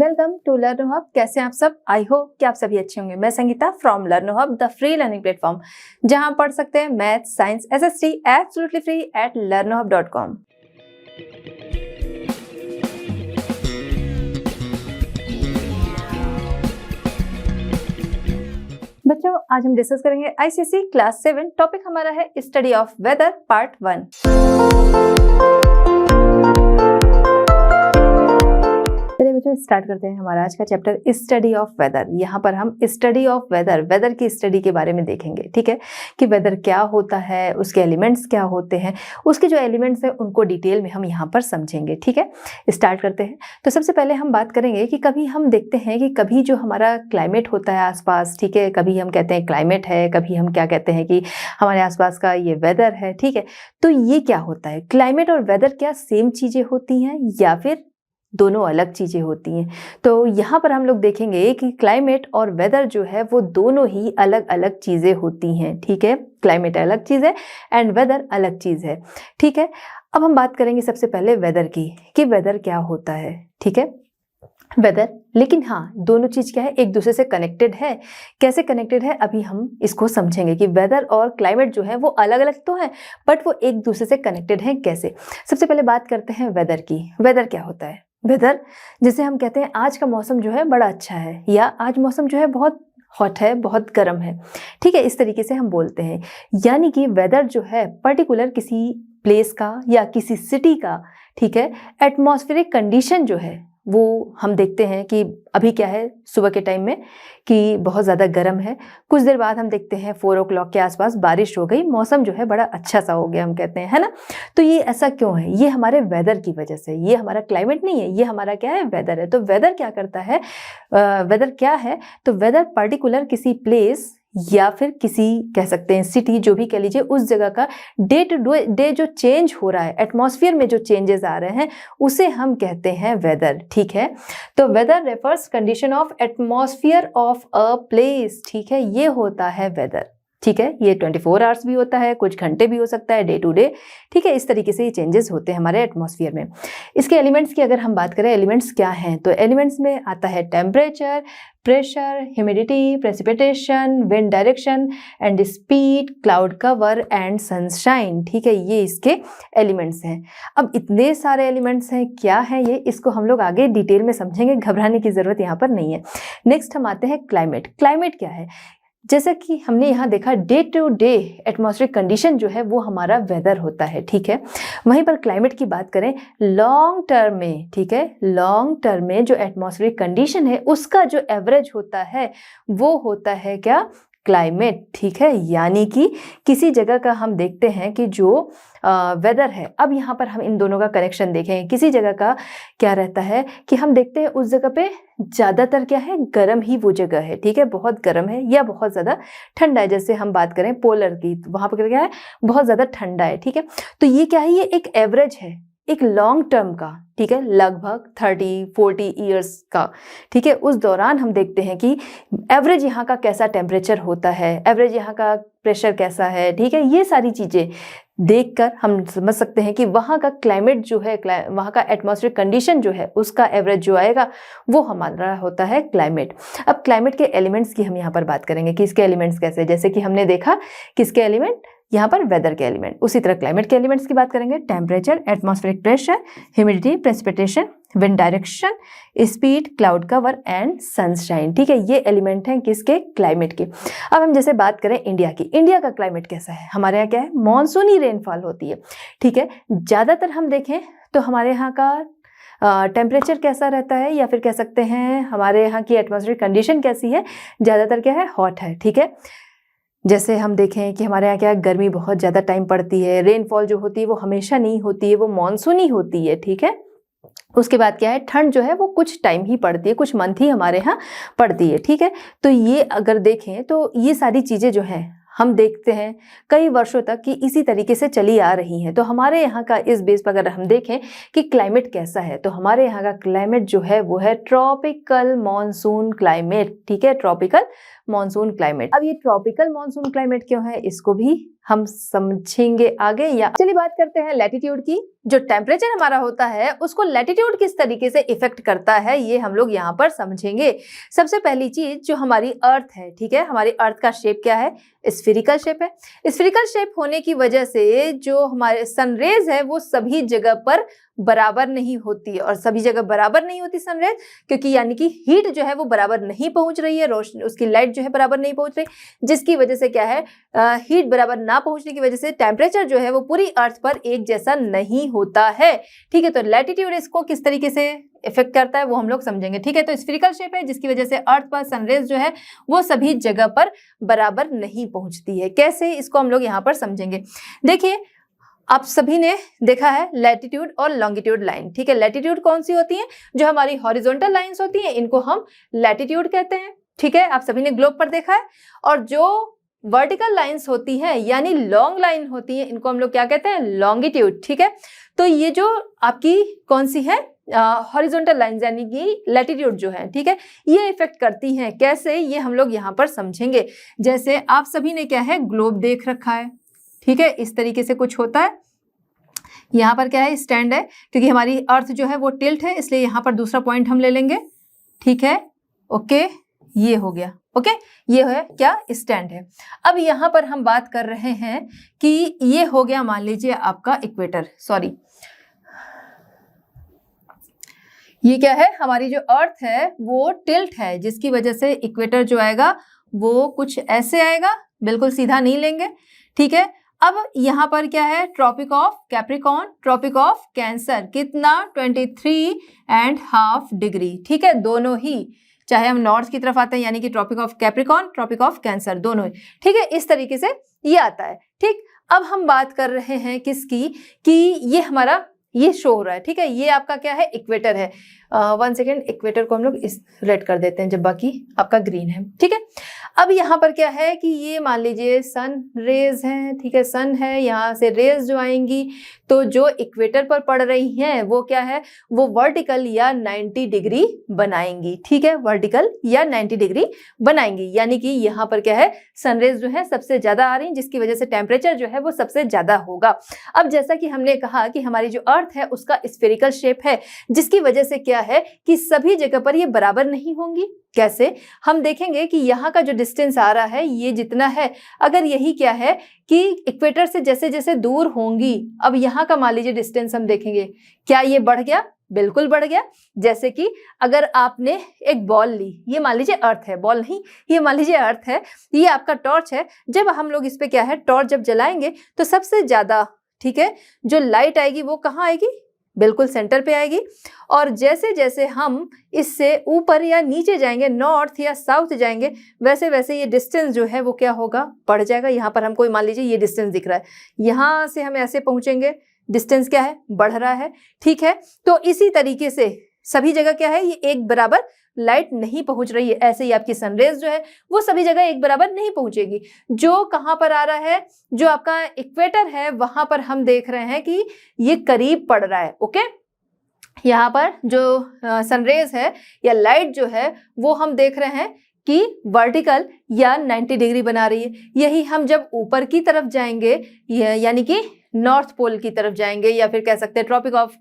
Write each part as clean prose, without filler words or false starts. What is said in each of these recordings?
Welcome to लर्नो hub. कैसे हैं आप सब? आई होप कि आप सभी अच्छे होंगे। मैं Sangeeta from लर्नो hub, the free learning platform, जहां पढ़ सकते हैं math, science, SST absolutely free at learnohub.com। बच्चों, आज हम डिस्कस करेंगे आईसीएसई क्लास 7। टॉपिक हमारा है स्टडी ऑफ वेदर पार्ट 1। चलिए बच्चों, स्टार्ट करते हैं हमारा आज का चैप्टर स्टडी ऑफ वेदर। यहाँ पर हम स्टडी ऑफ वेदर की स्टडी के बारे में देखेंगे। ठीक है, कि वेदर क्या होता है, उसके एलिमेंट्स क्या होते हैं, उसके जो एलिमेंट्स हैं उनको डिटेल में हम यहाँ पर समझेंगे। ठीक है, स्टार्ट करते हैं। तो सबसे पहले हम बात करेंगे कि कभी हम देखते हैं कि कभी जो हमारा क्लाइमेट होता है आसपास, ठीक है, कभी हम कहते हैं क्लाइमेट है, कभी हम क्या कहते हैं कि हमारे आसपास का ये वेदर है। ठीक है, तो ये क्या होता है? क्लाइमेट और वेदर क्या सेम चीज़ें होती हैं या फिर दोनों अलग चीज़ें होती हैं? तो यहाँ पर हम लोग देखेंगे कि क्लाइमेट और वेदर जो है वो दोनों ही अलग अलग चीज़ें होती हैं। ठीक है, क्लाइमेट अलग चीज़ है एंड वेदर अलग चीज़ है। ठीक है, अब हम बात करेंगे सबसे पहले वेदर की, कि वेदर क्या होता है। ठीक है, वेदर, लेकिन हाँ, दोनों चीज़ क्या है, एक दूसरे से कनेक्टेड है। कैसे कनेक्टेड है अभी हम इसको समझेंगे कि वेदर और क्लाइमेट जो है वो अलग अलग तो है बट वो एक दूसरे से कनेक्टेड हैं कैसे। सबसे पहले बात करते हैं वेदर की। वेदर क्या होता है? वेदर, जैसे हम कहते हैं आज का मौसम जो है बड़ा अच्छा है, या आज मौसम जो है बहुत हॉट है, बहुत गर्म है। ठीक है, इस तरीके से हम बोलते हैं। यानी कि वेदर जो है पर्टिकुलर किसी प्लेस का या किसी सिटी का, ठीक है, एटमॉस्फेरिक कंडीशन जो है वो हम देखते हैं कि अभी क्या है सुबह के टाइम में कि बहुत ज़्यादा गर्म है, कुछ देर बाद हम देखते हैं 4 o'clock के आसपास बारिश हो गई, मौसम जो है बड़ा अच्छा सा हो गया, हम कहते हैं, है ना। तो ये ऐसा क्यों है? ये हमारे वेदर की वजह से। ये हमारा क्लाइमेट नहीं है, ये हमारा क्या है, वेदर है। तो वेदर क्या करता है? वेदर क्या है? तो वेदर पर्टिकुलर किसी प्लेस या फिर किसी कह सकते हैं सिटी, जो भी कह लीजिए, उस जगह का डे टू डे जो चेंज हो रहा है, एटमॉस्फेयर में जो चेंजेस आ रहे हैं, उसे हम कहते हैं वेदर। ठीक है, तो weather refers condition of atmosphere of a place. ठीक है, ये होता है वेदर। ठीक है, ये 24 आवर्स भी होता है, कुछ घंटे भी हो सकता है, डे टू डे। ठीक है, इस तरीके से ये चेंजेस होते हैं हमारे एटमॉस्फेयर में। इसके एलिमेंट्स की अगर हम बात करें, एलिमेंट्स क्या हैं, तो एलिमेंट्स में आता है temperature, pressure, humidity, precipitation, wind direction and speed, cloud cover and sunshine. ठीक है, ये इसके एलिमेंट्स हैं। अब इतने सारे एलिमेंट्स हैं, क्या है ये, इसको हम लोग आगे डिटेल में समझेंगे, घबराने की जरूरत यहाँ पर नहीं है। नेक्स्ट हम आते हैं क्लाइमेट। क्लाइमेट क्या है? जैसा कि हमने यहाँ देखा, day to day atmospheric condition जो है वो हमारा वेदर होता है। ठीक है, वहीं पर क्लाइमेट की बात करें लॉन्ग टर्म में, ठीक है, लॉन्ग टर्म में जो एटमॉस्फेरिक कंडीशन है उसका जो एवरेज होता है वो होता है क्या, क्लाइमेट। ठीक है, यानी कि किसी जगह का हम देखते हैं कि जो वेदर है, अब यहाँ पर हम इन दोनों का कनेक्शन देखें। किसी जगह का क्या रहता है कि हम देखते हैं उस जगह पे ज़्यादातर क्या है, गर्म ही वो जगह है। ठीक है, बहुत गर्म है या बहुत ज़्यादा ठंडा है। जैसे हम बात करें पोलर की, तो वहाँ पर क्या है, बहुत ज़्यादा ठंडा है। ठीक है, तो ये क्या है, ये एक एवरेज है, एक लॉन्ग टर्म का। ठीक है, लगभग 30-40 ईयर्स का। ठीक है, उस दौरान हम देखते हैं कि एवरेज यहाँ का कैसा टेम्परेचर होता है, एवरेज यहाँ का प्रेशर कैसा है। ठीक है, ये सारी चीज़ें देखकर हम समझ सकते हैं कि वहाँ का क्लाइमेट जो है, वहाँ का एटमॉस्फेरिक कंडीशन जो है, उसका एवरेज जो आएगा वो हमारा होता है क्लाइमेट। अब क्लाइमेट के एलिमेंट्स की हम यहाँ पर बात करेंगे कि इसके एलिमेंट्स कैसे, जैसे कि हमने देखा किसके एलिमेंट, यहाँ पर वेदर के एलिमेंट, उसी तरह क्लाइमेट के एलिमेंट्स की बात करेंगे। Temperature, atmospheric pressure, humidity, precipitation, wind direction, speed, cloud cover and sunshine. ठीक है, ये एलिमेंट हैं किसके, क्लाइमेट के। अब हम जैसे बात करें इंडिया की, इंडिया का क्लाइमेट कैसा है? हमारे यहाँ क्या है, मॉनसूनी रेनफॉल होती है। ठीक है, ज़्यादातर हम देखें तो हमारे यहाँ का टेम्परेचर कैसा रहता है, या फिर कह सकते हैं हमारे यहाँ की एटमॉस्फेरिक कंडीशन कैसी है, ज़्यादातर क्या है, हॉट है। ठीक है, जैसे हम देखें कि हमारे यहाँ क्या गर्मी बहुत ज़्यादा टाइम पड़ती है, रेनफॉल जो होती है वो हमेशा नहीं होती है, वो मॉनसूनी होती है। ठीक है, उसके बाद क्या है, ठंड जो है वो कुछ टाइम ही पड़ती है, कुछ मंथ ही हमारे यहाँ पड़ती है। ठीक है, तो ये अगर देखें तो ये सारी चीज़ें जो हैं हम देखते हैं कई वर्षों तक कि इसी तरीके से चली आ रही हैं। तो हमारे यहाँ का इस बेस पर अगर हम देखें कि क्लाइमेट कैसा है, तो हमारे यहाँ का क्लाइमेट जो है वो है ट्रॉपिकल मॉनसून क्लाइमेट। ठीक है, ट्रॉपिकल मॉनसून क्लाइमेट। अब ये ट्रॉपिकल मॉनसून क्लाइमेट क्यों है, इसको भी हम समझेंगे आगे। या चलिए बात करते हैं लैटिट्यूड की। जो टेम्परेचर हमारा होता है उसको लैटिट्यूड किस तरीके से इफेक्ट करता है ये हम लोग यहाँ पर समझेंगे। सबसे पहली चीज जो हमारी अर्थ है, ठीक है, हमारी अर्थ का शेप क्या है? स्फेरिकल शेप है। स्फेरिकल शेप होने की वजह से जो हमारे सनरेज है वो सभी जगह पर बराबर नहीं होती है, और सभी जगह बराबर नहीं होती सनरेज, क्योंकि यानी कि हीट जो है वो बराबर नहीं पहुंच रही है, रोशनी उसकी लाइट जो है बराबर नहीं पहुंच रही, जिसकी वजह से क्या है, हीट बराबर ना पहुंचने की वजह से टेम्परेचर जो है वो पूरी अर्थ पर एक जैसा नहीं होता है। ठीक है, तो लैटिट्यूड इसको किस तरीके से इफेक्ट करता है वो हम लोग समझेंगे। ठीक है, तो स्फेरिकल शेप है जिसकी वजह से अर्थ पर सनरेज जो है वो सभी जगह पर बराबर नहीं पहुंचती है। कैसे, इसको हम लोग यहाँ पर समझेंगे। देखिए, आप सभी ने देखा है लैटिट्यूड और लॉन्गिट्यूड लाइन। ठीक है, लैटिट्यूड कौन सी होती है? जो हमारी हॉरिजॉन्टल लाइंस होती हैं इनको हम लैटिट्यूड कहते हैं। ठीक है, आप सभी ने ग्लोब पर देखा है। और जो वर्टिकल लाइंस होती हैं यानी लॉन्ग लाइन होती है इनको हम लोग क्या कहते हैं? लॉन्गिट्यूड। ठीक है, तो ये जो आपकी कौन सी है, हॉरिजॉन्टल लाइंस यानी कि लैटिट्यूड जो है, ठीक है, ये इफेक्ट करती हैं। कैसे, ये हम लोग यहाँ पर समझेंगे। जैसे आप सभी ने क्या है, ग्लोब देख रखा है। ठीक है, इस तरीके से कुछ होता है। यहाँ पर क्या है, स्टैंड है, क्योंकि हमारी अर्थ जो है वो टिल्ट है, इसलिए यहाँ पर दूसरा पॉइंट हम ले लेंगे। ठीक है, ओके, ये हो गया। ओके, ये है क्या, स्टैंड है। अब यहाँ पर हम बात कर रहे हैं कि ये हो गया, मान लीजिए आपका इक्वेटर, सॉरी, ये क्या है, हमारी जो अर्थ है वो टिल्ट है, जिसकी वजह से इक्वेटर जो आएगा वो कुछ ऐसे आएगा, बिल्कुल सीधा नहीं लेंगे। ठीक है, अब यहाँ पर क्या है, tropic of Capricorn, tropic of Cancer, कितना, 23.5 डिग्री। ठीक है, दोनों ही, चाहे हम नॉर्थ की तरफ आते हैं यानी कि tropic of Capricorn, tropic of Cancer, दोनों ही। ठीक है, इस तरीके से ये आता है। ठीक, अब हम बात कर रहे हैं किसकी, कि ये हमारा ये शो हो रहा है। ठीक है, ये आपका क्या है, इक्वेटर है। 1 सेकेंड, इक्वेटर को हम लोग इस रेड कर देते हैं जब बाकी आपका ग्रीन है। ठीक है, अब यहाँ पर क्या है कि ये मान लीजिए सन रेज है। ठीक है, सन है, यहाँ से रेज जो आएंगी तो जो इक्वेटर पर पड़ रही हैं वो क्या है, वो वर्टिकल या 90 डिग्री बनाएंगी। ठीक है, वर्टिकल या 90 डिग्री बनाएंगी, यानी कि यहाँ पर क्या है, सनरेज जो है सबसे ज्यादा आ रही, जिसकी वजह से टेम्परेचर जो है वो सबसे ज्यादा होगा। अब जैसा कि हमने कहा कि हमारी जो अर्थ है उसका स्फेरिकल शेप है, जिसकी वजह से क्या है कि सभी जगह पर ये बराबर नहीं होंगी। कैसे, हम देखेंगे कि यहाँ का जो डिस्टेंस आ रहा है ये जितना है, अगर यही क्या है कि इक्वेटर से जैसे जैसे दूर होंगी, अब यहाँ का मान लीजिए डिस्टेंस हम देखेंगे, क्या ये बढ़ गया? बिल्कुल बढ़ गया। जैसे कि अगर आपने एक बॉल ली, ये मान लीजिए अर्थ है, बॉल नहीं, ये मान लीजिए अर्थ है, ये आपका टॉर्च है। जब हम लोग इस पे क्या है, टॉर्च जब जलाएंगे तो सबसे ज्यादा, ठीक है, जो लाइट आएगी वो कहाँ आएगी? बिल्कुल सेंटर पे आएगी। और जैसे जैसे हम इससे ऊपर या नीचे जाएंगे, नॉर्थ या साउथ जाएंगे, वैसे वैसे ये डिस्टेंस जो है वो क्या होगा, बढ़ जाएगा। यहाँ पर हमको मान लीजिए ये डिस्टेंस दिख रहा है, यहाँ से हम ऐसे पहुंचेंगे, डिस्टेंस क्या है, बढ़ रहा है। ठीक है, तो इसी तरीके से सभी जगह क्या है, ये एक बराबर लाइट नहीं पहुंच रही है। ऐसे ही आपकी सनरेज जो है वो सभी जगह एक बराबर नहीं पहुंचेगी। जो कहां पर आ रहा है, जो आपका इक्वेटर है वहां पर हम देख रहे हैं कि ये करीब पड़ रहा है। ओके, यहाँ पर जो सनरेज है या लाइट जो है वो हम देख रहे हैं कि वर्टिकल या 90 डिग्री बना रही है। यही हम जब ऊपर की तरफ जाएंगे, यानी कि नॉर्थ पोल की तरफ जाएंगे, या फिर कह सकते हैं ट्रॉपिक ऑफ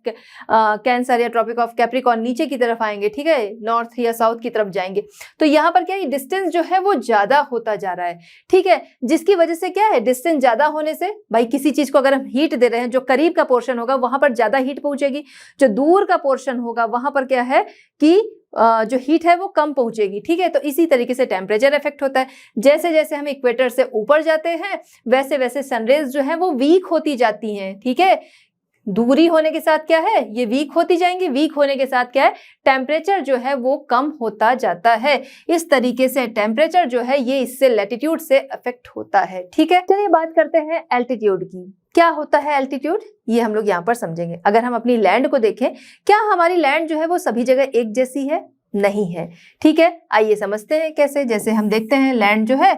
कैंसर या ट्रॉपिक ऑफ कैप्रिकॉर्न, नीचे की तरफ आएंगे, ठीक है, नॉर्थ या साउथ की तरफ जाएंगे, तो यहाँ पर क्या है, डिस्टेंस जो है वो ज्यादा होता जा रहा है। ठीक है, जिसकी वजह से क्या है, डिस्टेंस ज्यादा होने से भाई किसी चीज को अगर हम हीट दे रहे हैं, जो करीब का पोर्शन होगा वहां पर ज्यादा हीट पहुंचेगी, जो दूर का पोर्शन होगा वहां पर क्या है कि जो हीट है वो कम पहुंचेगी। ठीक है, तो इसी तरीके से टेम्परेचर इफेक्ट होता है। जैसे जैसे हम इक्वेटर से ऊपर जाते हैं वैसे वैसे सनरेज जो है वो वीक होती जाती हैं। ठीक है, दूरी होने के साथ क्या है, ये वीक होती जाएंगी, वीक होने के साथ क्या है, टेम्परेचर जो है वो कम होता जाता है। इस तरीके से टेम्परेचर जो है ये इससे लैटिट्यूड से अफेक्ट होता है। ठीक है, चलिए बात करते हैं एल्टीट्यूड की। क्या होता है एल्टीट्यूड, ये हम लोग यहाँ पर समझेंगे। अगर हम अपनी लैंड को देखें, क्या हमारी लैंड जो है वो सभी जगह एक जैसी है? नहीं है। ठीक है, आइए समझते हैं कैसे। जैसे हम देखते हैं लैंड जो है,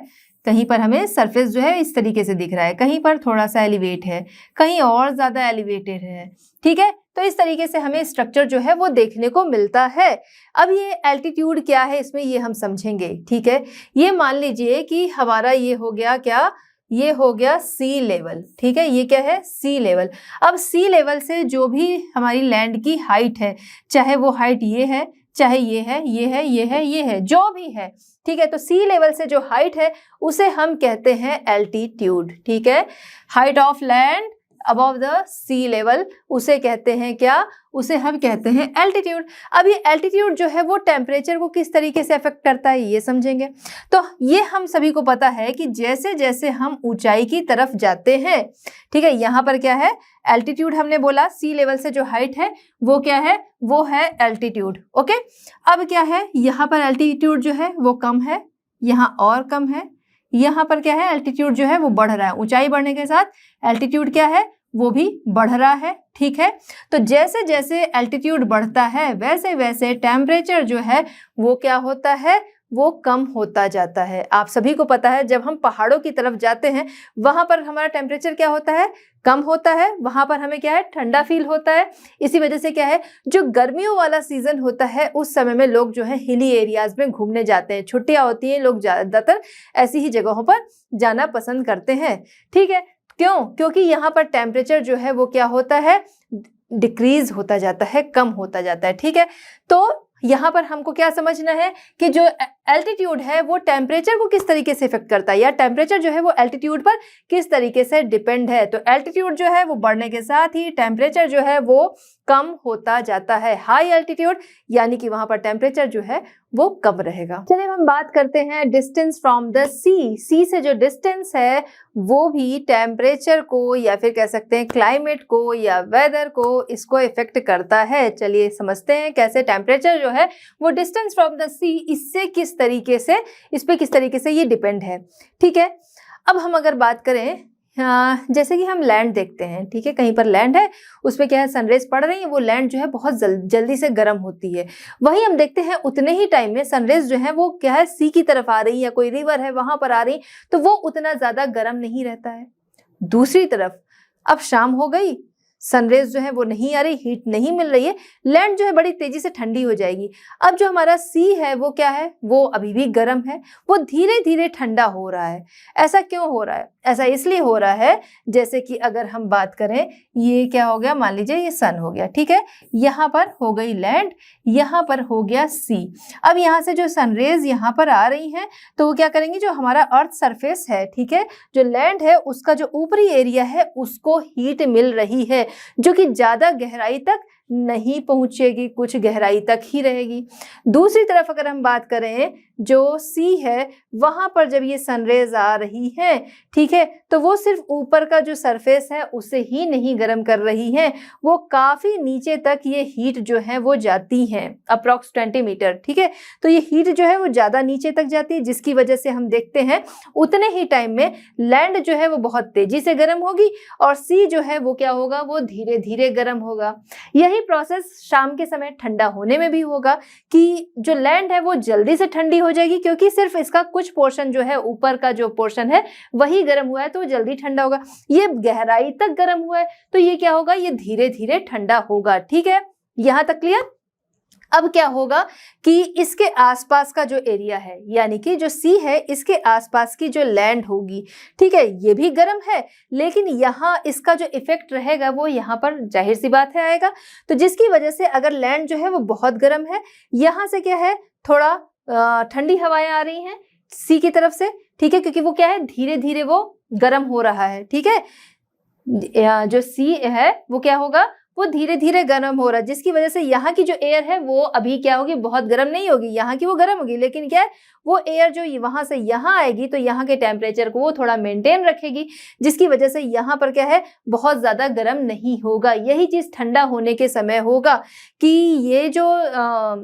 कहीं पर हमें सरफेस जो है इस तरीके से दिख रहा है, कहीं पर थोड़ा सा एलिवेट है, कहीं और ज्यादा एलिवेटेड है। ठीक है, तो इस तरीके से हमें स्ट्रक्चर जो है वो देखने को मिलता है। अब ये एल्टीट्यूड क्या है इसमें ये हम समझेंगे। ठीक है, ये मान लीजिए कि हमारा ये हो गया क्या, ये हो गया सी लेवल, ठीक है, ये क्या है, सी लेवल। अब सी लेवल से जो भी हमारी लैंड की हाइट है, चाहे वो हाइट ये है, चाहे ये है, ये है, ये है, ये है, जो भी है, ठीक है, तो सी लेवल से जो हाइट है उसे हम कहते हैं एल्टीट्यूड, ठीक है। Height of land above the sea level उसे कहते हैं क्या, उसे हम कहते हैं एल्टीट्यूड। अब ये एल्टीट्यूड जो है वो टेम्परेचर को किस तरीके से अफेक्ट करता है ये समझेंगे। तो ये हम सभी को पता है कि जैसे जैसे हम ऊंचाई की तरफ जाते हैं, ठीक है, यहाँ पर क्या है, एल्टीट्यूड हमने बोला, सी लेवल से जो हाइट है वो क्या है, वो है एल्टीट्यूड, ओके। अब क्या है, यहाँ पर एल्टीट्यूड जो है वो कम है, यहाँ और कम है, यहाँ पर क्या है, एल्टीट्यूड जो है वो बढ़ रहा है, ऊंचाई बढ़ने के साथ एल्टीट्यूड क्या है, वो भी बढ़ रहा है, ठीक है। तो जैसे जैसे एल्टीट्यूड बढ़ता है वैसे वैसे टेम्परेचर जो है वो क्या होता है, वो कम होता जाता है। आप सभी को पता है जब हम पहाड़ों की तरफ जाते हैं वहां पर हमारा टेम्परेचर क्या होता है, कम होता है, वहां पर हमें क्या है, ठंडा फील होता है। इसी वजह से क्या है, जो गर्मियों वाला सीजन होता है उस समय में लोग जो है हिली एरियाज में घूमने जाते हैं, छुट्टियां होती हैं, लोग ज्यादातर ऐसी ही जगहों पर जाना पसंद करते हैं, ठीक है। क्यों, क्योंकि यहाँ पर टेम्परेचर जो है वो क्या होता है, डिक्रीज होता जाता है, कम होता जाता है, ठीक है। तो यहाँ पर हमको क्या समझना है कि जो एल्टीट्यूड है वो टेम्परेचर को किस तरीके से इफेक्ट करता है, या टेम्परेचर जो है वो एल्टीट्यूड पर किस तरीके से डिपेंड है। तो एल्टीट्यूड जो है वो बढ़ने के साथ ही टेम्परेचर जो है वो कम होता जाता है। हाई एल्टीट्यूड यानी कि वहां पर टेम्परेचर जो है वो कम रहेगा। चलिए हम बात करते हैं डिस्टेंस फ्रॉम द सी। सी से जो डिस्टेंस है वो भी टेम्परेचर को या फिर कह सकते हैं क्लाइमेट को या वेदर को, इसको इफेक्ट करता है। चलिए समझते हैं कैसे टेम्परेचर जो है वो डिस्टेंस फ्रॉम द सी, इससे किस तरीके से, इस पे किस तरीके से ये डिपेंड है, ठीक है। अब हम अगर बात करें, जैसे कि हम लैंड देखते हैं, ठीक है, कहीं पर लैंड है, उस पर क्या है, सनरेज पड़ रही है, वो लैंड जो है बहुत जल्दी से गर्म होती है। वही हम देखते हैं उतने ही टाइम में सनरेज जो है वो क्या है, सी की तरफ आ रही है, या कोई रिवर है वहां पर आ रही, तो वो उतना ज्यादा गर्म नहीं रहता है। दूसरी तरफ अब शाम हो गई, सनरेज जो है वो नहीं आ रही, हीट नहीं मिल रही है, लैंड जो है बड़ी तेजी से ठंडी हो जाएगी। अब जो हमारा सी है वो क्या है, वो अभी भी गर्म है, वो धीरे धीरे ठंडा हो रहा है। ऐसा क्यों हो रहा है, ऐसा इसलिए हो रहा है, जैसे कि अगर हम बात करें, ये क्या हो गया, मान लीजिए ये सन हो गया, ठीक है, यहाँ पर हो गई लैंड, यहाँ पर हो गया सी। अब यहाँ से जो सनरेज यहाँ पर आ रही हैं तो वो क्या करेंगी, जो हमारा अर्थ सरफेस है, ठीक है, जो लैंड है उसका जो ऊपरी एरिया है उसको हीट मिल रही है, जो कि ज्यादा गहराई तक नहीं पहुंचेगी, कुछ गहराई तक ही रहेगी। दूसरी तरफ अगर हम बात करें, जो सी है वहां पर जब ये सनरेज आ रही है, ठीक है, तो वो सिर्फ ऊपर का जो सरफेस है उसे ही नहीं गर्म कर रही है, वो काफी नीचे तक ये हीट जो है वो जाती है, अप्रॉक्स 20 मीटर, ठीक है। तो ये हीट जो है वो ज्यादा नीचे तक जाती है, जिसकी वजह से हम देखते हैं उतने ही टाइम में लैंड जो है वो बहुत तेजी से गर्म होगी और सी जो है वो क्या होगा, वो धीरे धीरे गर्म होगा। यही प्रोसेस शाम के समय ठंडा होने में भी होगा कि जो लैंड है वो जल्दी से ठंडी हो जाएगी, क्योंकि सिर्फ इसका कुछ पोर्शन जो है, ऊपर का जो पोर्शन है वही गर्म हुआ है तो जल्दी ठंडा होगा। ये गहराई तक गर्म हुआ है तो ये क्या होगा, ये धीरे धीरे ठंडा होगा, ठीक है, यहां तक क्लियर। अब क्या होगा कि इसके आसपास का जो एरिया है, यानी कि जो सी है इसके आसपास की जो लैंड होगी, ठीक है, ये भी गर्म है, लेकिन यहाँ इसका जो इफेक्ट रहेगा वो यहाँ पर जाहिर सी बात है आएगा। तो जिसकी वजह से अगर लैंड जो है वो बहुत गर्म है, यहाँ से क्या है, थोड़ा ठंडी हवाएं आ रही हैं सी की तरफ से, ठीक है, क्योंकि वो क्या है, धीरे धीरे वो गर्म हो रहा है, ठीक है। जो सी है वो क्या होगा, वो धीरे धीरे गर्म हो रहा है, जिसकी वजह से यहाँ की जो एयर है वो अभी क्या होगी, बहुत गर्म नहीं होगी, यहाँ की वो गर्म होगी, लेकिन क्या है, वो एयर जो वहां से यहाँ आएगी तो यहाँ के टेम्परेचर को वो थोड़ा मेंटेन रखेगी, जिसकी वजह से यहाँ पर क्या है, बहुत ज्यादा गर्म नहीं होगा। यही चीज ठंडा होने के समय होगा कि ये जो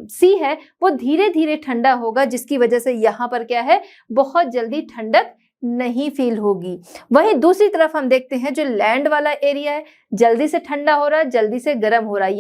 सी है वो धीरे धीरे ठंडा होगा, जिसकी वजह से यहाँ पर क्या है, बहुत जल्दी ठंडक नहीं फील होगी। वहीं दूसरी तरफ हम देखते हैं जो लैंड वाला एरिया है, जल्दी से ठंडा हो रहा है, जल्दी से गर्म हो रहा है।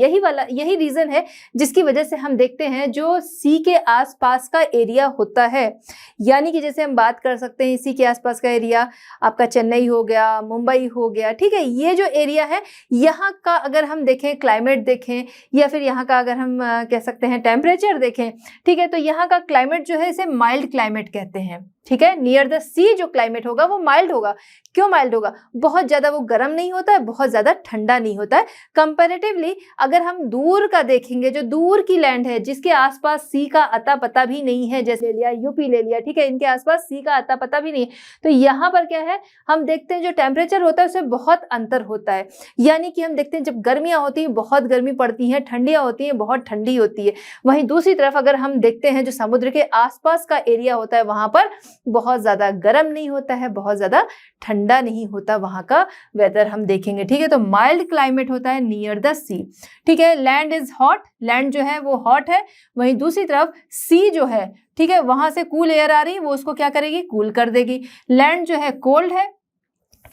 यही रीजन है जिसकी वजह से हम देखते हैं जो सी के आसपास का एरिया होता है, यानी कि जैसे हम बात कर सकते हैं सी के आसपास का एरिया आपका चेन्नई हो गया, मुंबई हो गया, ठीक है। ये जो एरिया है यहाँ का अगर हम देखें, क्लाइमेट देखें या फिर यहाँ का अगर हम कह सकते हैं टेम्परेचर देखें, ठीक है, तो यहाँ का क्लाइमेट जो है इसे माइल्ड क्लाइमेट कहते हैं, ठीक है। नियर द सी जो क्लाइमेट होगा वो माइल्ड होगा। क्यों माइल्ड होगा? बहुत ज्यादा वो गर्म नहीं होता है, बहुत ज्यादा ठंडा नहीं होता है। कंपैरेटिवली अगर हम दूर का देखेंगे, जो दूर की लैंड है जिसके आसपास सी का अता पता भी नहीं है, जैसे ले लिया यूपी ले लिया, ठीक है, इनके आसपास सी का अता पता भी नहीं है, तो यहाँ पर क्या है, हम देखते हैं जो टेम्परेचर होता है उसमें बहुत अंतर होता है। यानी कि हम देखते हैं जब गर्मियां होती हैं बहुत गर्मी पड़ती है, ठंडियां होती हैं बहुत ठंडी होती है। वहीं दूसरी तरफ अगर हम देखते हैं जो समुद्र के आसपास का एरिया होता है वहां पर बहुत ज्यादा गर्म नहीं होता है, बहुत ज्यादा ठंडा नहीं होता वहां का वेदर हम देखेंगे, ठीक है। तो माइल्ड क्लाइमेट होता है नियर द सी, ठीक है। लैंड इज हॉट, लैंड जो है वो हॉट है, वहीं दूसरी तरफ सी जो है, ठीक है, वहां से कूल एयर आ रही है, वो उसको क्या करेगी, कूल कर देगी। लैंड जो है कोल्ड है,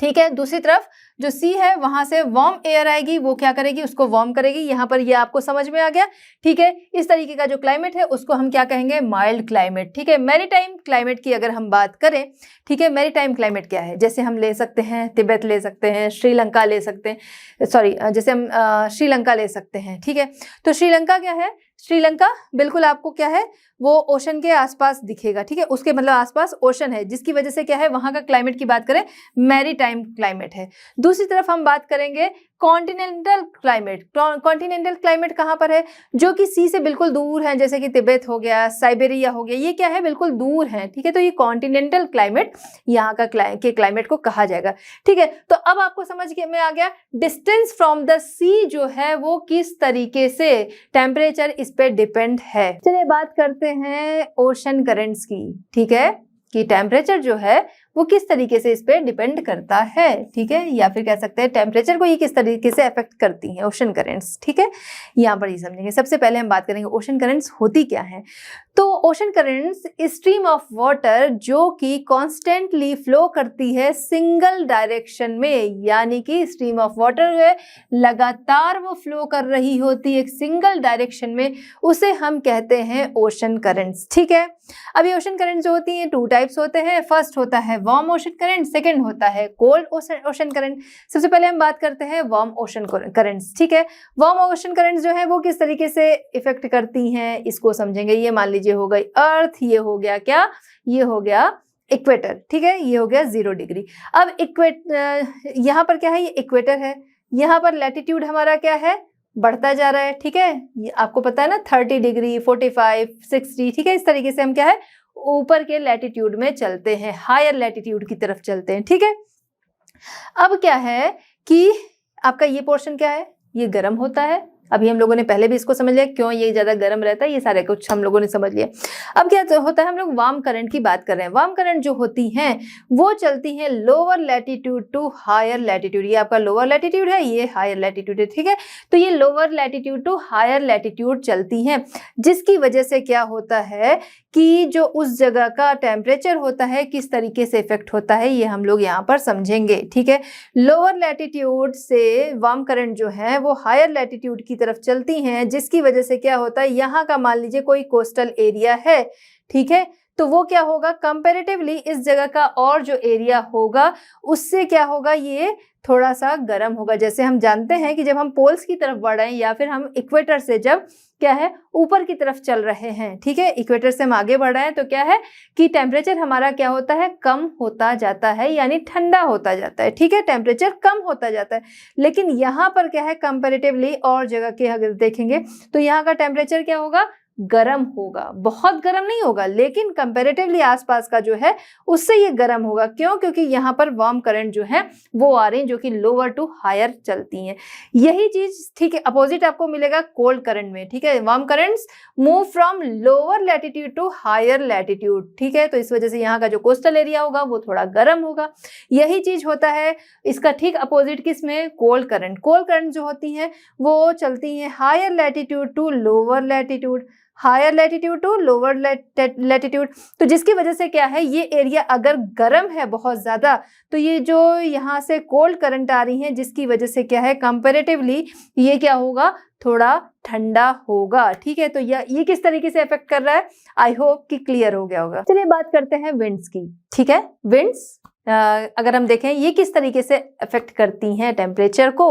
ठीक है, दूसरी तरफ जो सी है वहां से वार्म एयर आएगी, वो क्या करेगी, उसको वार्म करेगी। यहाँ पर ये आपको समझ में आ गया, ठीक है। इस तरीके का जो क्लाइमेट है उसको हम क्या कहेंगे, माइल्ड क्लाइमेट, ठीक है। मैरीटाइम क्लाइमेट की अगर हम बात करें, ठीक है, मैरीटाइम क्लाइमेट क्या है, जैसे हम ले सकते हैं तिब्बत ले सकते हैं, श्रीलंका ले सकते हैं, सॉरी जैसे हम श्रीलंका ले सकते हैं, ठीक है। तो श्रीलंका क्या है, श्रीलंका बिल्कुल आपको क्या है, वो ओशन के आसपास दिखेगा, ठीक है, उसके मतलब आसपास ओशन है, जिसकी वजह से क्या है, वहां का क्लाइमेट की बात करें मैरीटाइम क्लाइमेट है। दूसरी तरफ हम बात करेंगे कॉन्टिनेंटल क्लाइमेट। कॉन्टिनेंटल क्लाइमेट कहाँ पर है, जो कि सी से बिल्कुल दूर है, जैसे कि तिब्बत हो गया, साइबेरिया हो गया, ये क्या है, बिल्कुल दूर है, ठीक है। तो ये कॉन्टिनेंटल क्लाइमेट यहाँ का क्लाइमेट को कहा जाएगा, ठीक है। तो अब आपको समझ में आ गया डिस्टेंस फ्रॉम द सी जो है वो किस तरीके से टेम्परेचर इस पे डिपेंड है। चलिए बात करते हैं ओशन करंट्स की, ठीक है, कि टेम्परेचर जो है वो किस तरीके से इस पे डिपेंड करता है, ठीक है, या फिर कह सकते हैं टेम्परेचर को ये किस तरीके से अफेक्ट करती हैं ओशन करंट्स, ठीक है। यहाँ पर ये समझेंगे। सबसे पहले हम बात करेंगे ओशन करंट्स होती क्या है। तो ocean currents stream of water जो कि कॉन्स्टेंटली फ्लो करती है सिंगल डायरेक्शन में, यानी कि स्ट्रीम ऑफ वाटर है लगातार वो फ्लो कर रही होती है एक सिंगल डायरेक्शन में, उसे हम कहते हैं ओशन करंट्स, ठीक है। अब ये ओशन करंट्स जो होती हैं 2 टाइप्स होते हैं। फर्स्ट होता है वार्म ओशन करंट, सेकंड होता है कोल्ड ओशन करंट। सबसे पहले हम बात करते हैं वार्म ओशन करंट्स, ठीक है। वार्म ओशन करंट्स जो है वो किस तरीके से इफेक्ट करती हैं इसको समझेंगे। ये मान लीजिए हो गई अर्थ, ये हो गया क्या, ये हो गया इक्वेटर, ठीक है, ये हो गया 0 डिग्री। अब यहाँ पर क्या है, ये इक्वेटर है, यहाँ पर लैटिट्यूड हमारा क्या है, बढ़ता जा रहा है, ठीक है। ये आपको पता है ना 30 डिग्री 45 60, ठीक है। इस तरीके से हम क्या है ऊपर के लैटिट्यूड में चलते हैं, हायर लैटिट्यूड की तरफ चलते हैं, ठीक है। अब क्या है कि आपका ये पोर्शन क्या है, ये गर्म होता है। अभी हम लोगों ने पहले भी इसको समझ लिया क्यों ये ज्यादा गर्म रहता है, ये सारे कुछ हम लोगों ने समझ लिया। अब क्या होता है, हम लोग वार्म करंट की बात कर रहे हैं। वार्म करंट जो होती हैं वो चलती हैं lower latitude to higher latitude. ये आपका लोअर लैटिट्यूड है, ये हायर लैटिट्यूड है, ठीक है। तो ये lower latitude to higher latitude चलती हैं, जिसकी वजह से क्या होता है कि जो उस जगह का टेम्परेचर होता है किस तरीके से इफेक्ट होता है, ये हम लोग यहाँ पर समझेंगे, ठीक है। लोअर लैटिट्यूड से वार्म करंट जो है वो हायर लैटिट्यूड की तरफ चलती हैं, जिसकी वजह से क्या होता है, यहाँ का मान लीजिए कोई कोस्टल एरिया है, ठीक है, तो वो क्या होगा कंपैरेटिवली इस जगह का और जो एरिया होगा उससे क्या होगा, ये थोड़ा सा गर्म होगा। जैसे हम जानते हैं कि जब हम पोल्स की तरफ बढ़ रहे हैं या फिर हम इक्वेटर से जब क्या है ऊपर की तरफ चल रहे हैं, ठीक है, इक्वेटर से हम आगे बढ़ रहे हैं, तो क्या है कि टेम्परेचर हमारा क्या होता है, कम होता जाता है, यानी ठंडा होता जाता है, ठीक है, टेम्परेचर कम होता जाता है। लेकिन यहाँ पर क्या है कंपैरेटिवली और जगह के अगर देखेंगे तो यहाँ का टेम्परेचर क्या होगा, गर्म होगा, बहुत गर्म नहीं होगा, लेकिन कंपैरेटिवली आसपास का जो है उससे ये गर्म होगा। क्यों? क्योंकि यहाँ पर वार्म करंट जो है वो आ रही है जो कि लोअर टू हायर चलती हैं। यही चीज ठीक है अपोजिट आपको मिलेगा कोल्ड करंट में, ठीक है। Warm currents move from lower latitude to higher latitude, ठीक है, तो इस वजह से यहाँ का जो कोस्टल एरिया होगा वो थोड़ा गर्म होगा। यही चीज होता है इसका ठीक अपोजिट किसमें, कोल्ड करंट। कोल्ड करंट जो होती हैं वो चलती हैं higher latitude to lower latitude, higher latitude to lower latitude. तो जिसकी वजह से क्या है, ये एरिया अगर गर्म है बहुत ज़्यादा, तो ये जो यहाँ से कोल्ड करंट आ रही हैं, जिसकी वजह से क्या है, कंपैरेटिवली ये क्या होगा, थोड़ा ठंडा होगा। ठीक है, तो ये किस तरीके से इफेक्ट कर रहा है, आई होप कि क्लियर हो गया होगा। चलिए बात करते हैं विंड्स की। ठीक है, विंड्स अगर हम देखें ये किस तरीके से अफेक्ट करती हैं टेम्परेचर को।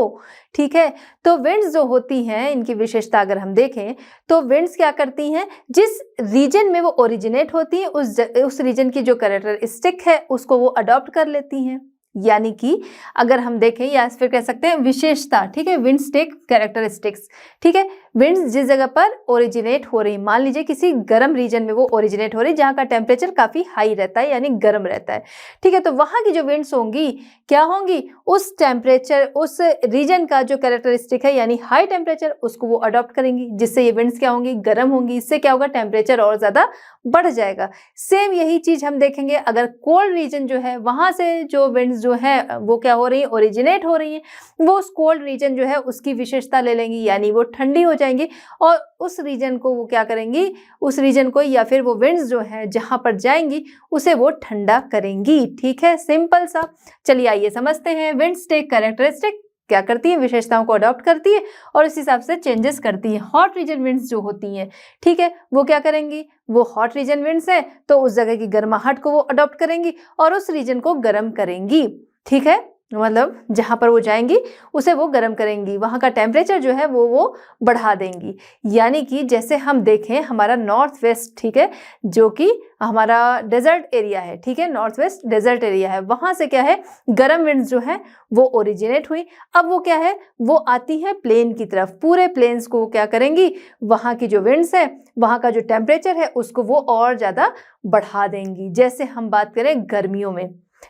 ठीक है, तो विंड्स जो होती हैं, इनकी विशेषता अगर हम देखें तो विंड्स क्या करती हैं, जिस रीजन में वो ओरिजिनेट होती हैं उस रीजन की जो कैरेक्टरिस्टिक है उसको वो अडॉप्ट कर लेती हैं। यानी कि अगर हम देखें या फिर कह सकते हैं विशेषता। ठीक है, विंड्स टेक कैरेक्टरिस्टिक्स। ठीक है, विंड्स जिस जगह पर ओरिजिनेट हो रही, मान लीजिए किसी गर्म रीजन में वो ओरिजिनेट हो रही जहाँ का टेम्परेचर काफी हाई रहता है यानी गर्म रहता है। ठीक है, तो वहां की जो विंड्स होंगी क्या होंगी, उस टेम्परेचर उस रीजन का जो कैरेक्टरिस्टिक है यानी हाई टेम्परेचर उसको वो अडॉप्ट करेंगी, जिससे ये विंड्स क्या होंगी, गर्म होंगी। इससे क्या होगा, टेम्परेचर और ज्यादा बढ़ जाएगा। सेम यही चीज हम देखेंगे अगर कोल्ड रीजन जो है वहां से जो विंड्स जो है वो क्या हो रही है, ओरिजिनेट हो रही है, वो उस कोल्ड रीजन जो है उसकी विशेषता ले लेंगी यानी वो ठंडी हो जाएंगी और उस रीजन को वो क्या करेंगी, उस रीजन को या फिर वो विंड्स जो है जहां पर जाएंगी उसे वो ठंडा करेंगी। ठीक है, सिंपल सा। चलिए आइए समझते हैं, विंड्स टेक कैरेक्टरिस्टिक क्या करती है, विशेषताओं को अडॉप्ट करती है और इस हिसाब से चेंजेस करती है। हॉट रीजन विंड्स जो होती हैं, ठीक है, वो क्या करेंगी, वो हॉट रीजन विंड्स है तो उस जगह की गर्माहट को वो अडॉप्ट करेंगी और उस रीजन को गर्म करेंगी। ठीक है, मतलब जहां पर वो जाएंगी उसे वो गर्म करेंगी, वहां का टेम्परेचर जो है वो बढ़ा देंगी। यानी कि जैसे हम देखें हमारा नॉर्थ वेस्ट, ठीक है, जो कि हमारा डेजर्ट एरिया है। ठीक है, नॉर्थ वेस्ट डेजर्ट एरिया है, वहां से क्या है, गर्म विंड्स जो है वो ओरिजिनेट हुई। अब वो क्या है, वो आती है प्लेन की तरफ, पूरे प्लेन्स को क्या करेंगी, वहां की जो विंड्स है वहां का जो टेम्परेचर है उसको वो और ज्यादा बढ़ा देंगी। जैसे हम बात करें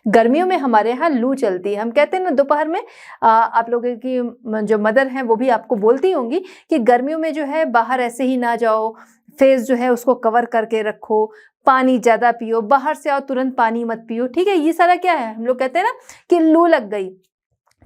गर्मियों में हमारे यहाँ लू चलती है, हम कहते हैं ना दोपहर में, आप लोगों की जो मदर हैं वो भी आपको बोलती होंगी कि गर्मियों में जो है बाहर ऐसे ही ना जाओ, फेस जो है उसको कवर करके रखो, पानी ज्यादा पियो, बाहर से आओ तुरंत पानी मत पियो। ठीक है, ये सारा क्या है, हम लोग कहते हैं ना कि लू लग गई।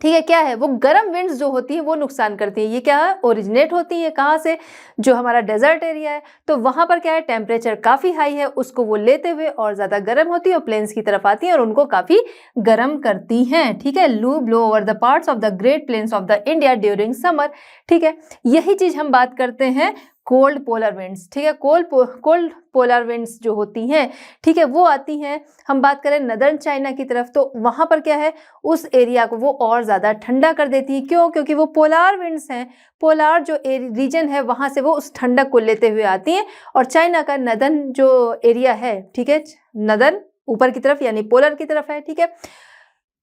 ठीक है, क्या है, वो गर्म विंड्स जो होती है वो नुकसान करती है। ये क्या है, ओरिजिनेट होती है कहाँ से, जो हमारा डेजर्ट एरिया है, तो वहां पर क्या है, टेम्परेचर काफी हाई है, उसको वो लेते हुए और ज्यादा गर्म होती है और प्लेन्स की तरफ आती है और उनको काफी गर्म करती हैं। ठीक है, loo blow over the parts of the great plains of the India during summer. ठीक है, यही चीज हम बात करते हैं कोल्ड पोलर विंड्स। ठीक है, कोल्ड पोलर विंड्स जो होती हैं, ठीक है, वो आती हैं, हम बात करें नदर्न चाइना की तरफ, तो वहां पर क्या है, उस एरिया को वो और ज्यादा ठंडा कर देती है। क्यों, क्योंकि वो पोलार विंड्स हैं, पोलार जो रीजन है वहां से वो उस ठंडक को लेते हुए आती हैं और चाइना का नदर्न जो एरिया है, ठीक है, नदर्न ऊपर की तरफ यानी पोलर की तरफ है। ठीक है,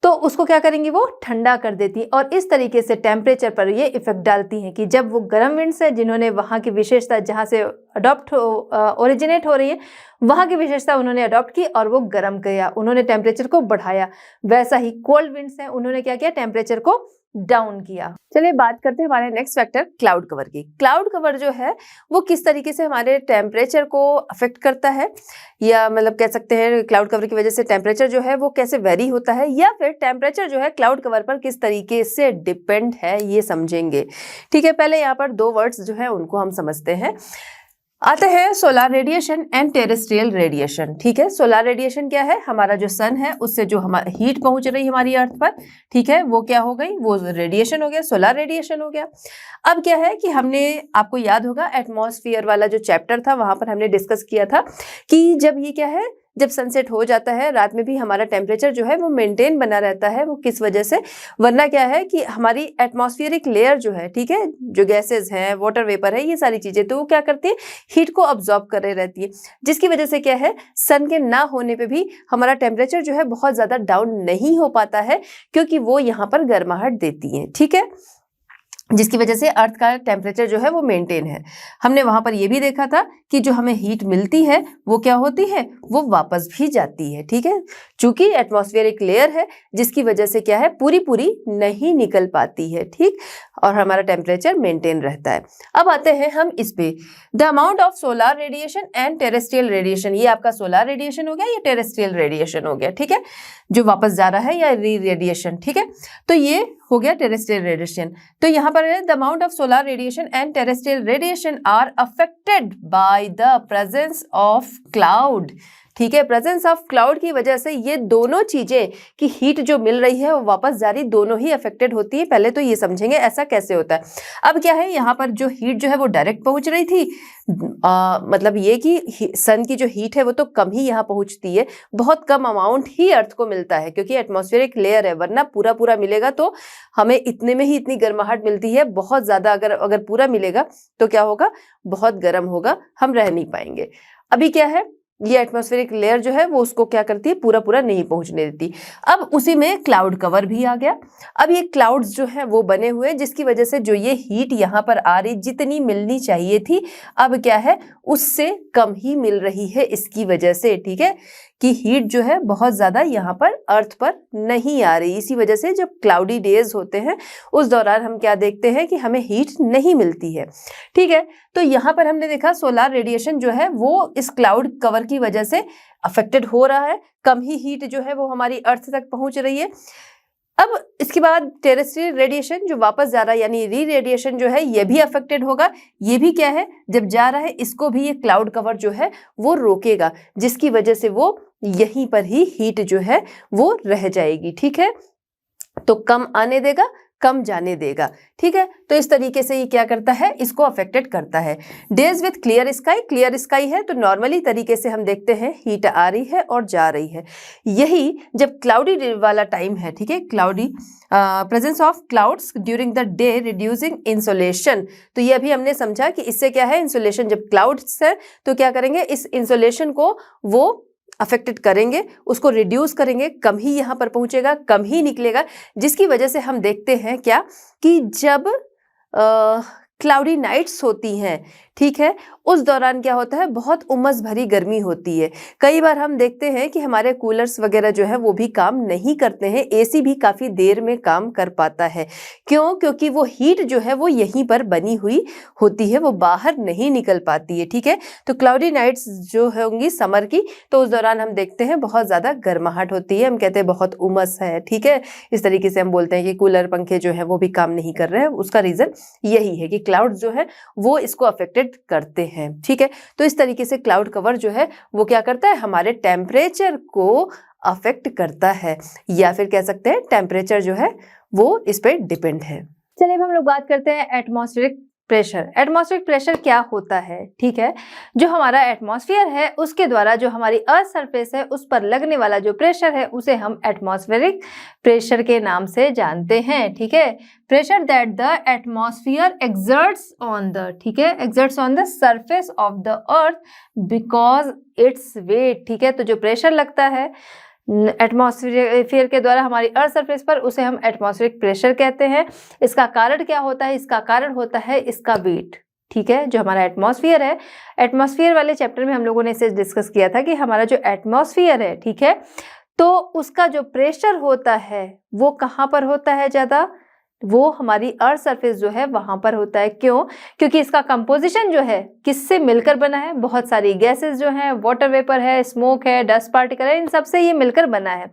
तो उसको क्या करेंगी, वो ठंडा कर देती है और इस तरीके से टेम्परेचर पर ये इफेक्ट डालती हैं कि जब वो गर्म विंड्स है जिन्होंने वहाँ की विशेषता जहाँ से ओरिजिनेट हो रही है वहाँ की विशेषता उन्होंने अडॉप्ट की और वो गर्म किया, उन्होंने टेम्परेचर को बढ़ाया। वैसा ही कोल्ड विंड्स हैं, उन्होंने क्या किया, टेम्परेचर को डाउन किया। चलिए बात करते हैं हमारे नेक्स्ट फैक्टर क्लाउड कवर की। क्लाउड कवर जो है वो किस तरीके से हमारे टेम्परेचर को अफेक्ट करता है, या मतलब कह सकते हैं क्लाउड कवर की वजह से टेम्परेचर जो है वो कैसे वेरी होता है, या फिर टेम्परेचर जो है क्लाउड कवर पर किस तरीके से डिपेंड है, ये समझेंगे। ठीक है, पहले यहाँ पर दो वर्ड्स जो है उनको हम समझते हैं। आते हैं solar radiation and terrestrial radiation. ठीक है, सोलार रेडिएशन क्या है, हमारा जो सन है उससे जो हमारी हीट पहुंच रही है हमारी अर्थ पर, ठीक है, वो क्या हो गई, वो रेडिएशन हो गया, सोलार रेडिएशन हो गया। अब क्या है कि हमने, आपको याद होगा एटमॉस्फेयर वाला जो चैप्टर था वहां पर हमने डिस्कस किया था कि जब ये क्या है, जब सनसेट हो जाता है रात में भी हमारा टेम्परेचर जो है वो मेंटेन बना रहता है। वो किस वजह से, वरना क्या है कि हमारी एटमॉस्फेरिक लेयर जो है, ठीक है, जो गैसेस हैं, वाटर वेपर है, ये सारी चीजें, तो वो क्या करती है, हीट को अब्जॉर्ब कर रही रहती है, जिसकी वजह से क्या है, सन के ना होने पे भी हमारा टेम्परेचर जो है बहुत ज्यादा डाउन नहीं हो पाता है, क्योंकि वो यहाँ पर गर्माहट देती है। ठीक है, जिसकी वजह से अर्थ का टेम्परेचर जो है वो मेंटेन है। हमने वहां पर ये भी देखा था कि जो हमें हीट मिलती है वो क्या होती है, वो वापस भी जाती है। ठीक है, चूंकि एटमॉस्फेयर एक लेयर है जिसकी वजह से क्या है, पूरी नहीं निकल पाती है। ठीक, और हमारा टेम्परेचर मेंटेन रहता है। अब आते हैं हम इस पे, the amount of solar radiation and terrestrial radiation. ये आपका सोलार रेडिएशन हो गया, ये टेरेस्ट्रियल रेडिएशन हो गया। ठीक है, जो वापस जा रहा है, या री रेडिएशन। ठीक है, तो ये हो गया टेरेस्ट्रियल रेडिएशन। तो यहाँ पर है the amount of solar radiation and terrestrial radiation are affected by the presence of cloud. ठीक है, प्रेजेंस ऑफ क्लाउड की वजह से ये दोनों चीजें की हीट जो मिल रही है वो वापस जा रही, दोनों ही अफेक्टेड होती है। पहले तो ये समझेंगे ऐसा कैसे होता है। अब क्या है, यहाँ पर जो हीट जो है वो डायरेक्ट पहुंच रही थी, मतलब ये कि सन की जो हीट है वो तो कम ही यहाँ पहुंचती है, बहुत कम अमाउंट ही अर्थ को मिलता है क्योंकि एटमॉस्फेरिक लेयर है, वरना पूरा पूरा मिलेगा तो हमें इतने में ही इतनी गर्माहट मिलती है। बहुत ज्यादा अगर पूरा मिलेगा तो क्या होगा, बहुत गर्म होगा, हम रह नहीं पाएंगे। अभी क्या है, ये एटमॉस्फेरिक लेयर जो है वो उसको क्या करती है, पूरा पूरा नहीं पहुंचने देती। अब उसी में क्लाउड कवर भी आ गया। अब ये क्लाउड्स जो है वो बने हुए हैं जिसकी वजह से जो ये हीट यहाँ पर आ रही, जितनी मिलनी चाहिए थी, अब क्या है उससे कम ही मिल रही है इसकी वजह से। ठीक है, कि हीट जो है बहुत ज्यादा यहाँ पर अर्थ पर नहीं आ रही। इसी वजह से जब क्लाउडी डेज होते हैं उस दौरान हम क्या देखते हैं कि हमें हीट नहीं मिलती है। ठीक है, तो यहाँ पर हमने देखा सोलर रेडिएशन जो है वो इस क्लाउड कवर की वजह से अफेक्टेड हो रहा है, कम ही हीट जो है वो हमारी अर्थ तक पहुंच रही है। अब इसके बाद टेरेस्ट्रियल रेडिएशन जो वापस जा रहा है यानी री रेडिएशन जो है ये भी अफेक्टेड होगा। ये भी क्या है, जब जा रहा है इसको भी ये क्लाउड कवर जो है वो रोकेगा, जिसकी वजह से वो यहीं पर ही हीट जो है वो रह जाएगी। ठीक है, तो कम आने देगा, कम जाने देगा। ठीक है, तो इस तरीके से ये क्या करता है, इसको अफेक्टेड करता है। Days with clear sky, clear sky है तो नॉर्मली तरीके से हम देखते हैं हीट आ रही है और जा रही है। यही जब क्लाउडी वाला टाइम है, ठीक है, cloudy presence of clouds during the day reducing insolation, तो ये अभी हमने समझा कि इससे क्या है, इंसोलेशन, जब क्लाउड्स है तो क्या करेंगे, इस इंसोलेशन को वो अफेक्टेड करेंगे, उसको रिड्यूस करेंगे, कम ही यहाँ पर पहुंचेगा, कम ही निकलेगा, जिसकी वजह से हम देखते हैं क्या कि जब क्लाउडी नाइट्स होती हैं, ठीक है, उस दौरान क्या होता है, बहुत उमस भरी गर्मी होती है। कई बार हम देखते हैं कि हमारे कूलर्स वगैरह जो है वो भी काम नहीं करते हैं, एसी भी काफ़ी देर में काम कर पाता है। क्यों? क्योंकि वो हीट जो है वो यहीं पर बनी हुई होती है, वो बाहर नहीं निकल पाती है। ठीक है, तो क्लाउडी नाइट्स जो होंगी समर की, तो उस दौरान हम देखते हैं बहुत ज़्यादा गर्माहट होती है, हम कहते हैं बहुत उमस है। ठीक है, इस तरीके से हम बोलते हैं कि कूलर पंखे जो है वो भी काम नहीं कर रहे हैं। उसका रीज़न यही है कि क्लाउड जो है वो इसको अफेक्टेड करते हैं। ठीक है, तो इस तरीके से क्लाउड कवर जो है वो क्या करता है, हमारे टेम्परेचर को अफेक्ट करता है, या फिर कह सकते हैं टेम्परेचर जो है वो इस पे डिपेंड है। चलिए अब हम लोग बात करते हैं एटमॉस्फेरिक प्रेशर। एटमॉस्फेरिक प्रेशर क्या होता है? ठीक है, जो हमारा एटमॉस्फेयर है उसके द्वारा जो हमारी अर्थ सरफेस है उस पर लगने वाला जो प्रेशर है उसे हम एटमॉस्फेरिक प्रेशर के नाम से जानते हैं। ठीक है, pressure that the atmosphere exerts on the, ठीक है, exerts on the surface of the earth because its weight. ठीक है, तो जो प्रेशर लगता है एटमॉस्फेयर के द्वारा हमारी अर्थ सरफेस पर उसे हम एटमॉस्फेरिक प्रेशर कहते हैं। इसका कारण क्या होता है? इसका कारण होता है इसका वेट। ठीक है, जो हमारा एटमॉस्फेयर है, एटमॉस्फेयर वाले चैप्टर में हम लोगों ने इसे डिस्कस किया था कि हमारा जो एटमॉस्फेयर है, ठीक है, तो उसका जो प्रेशर होता है वो कहाँ पर होता है ज़्यादा? वो हमारी अर्थ सरफेस जो है वहां पर होता है। क्यों? क्योंकि इसका कंपोजिशन जो है किससे मिलकर बना है? बहुत सारी गैसेस जो हैं, वाटर वेपर है, स्मोक है, डस्ट पार्टिकल है, इन सब से ये मिलकर बना है।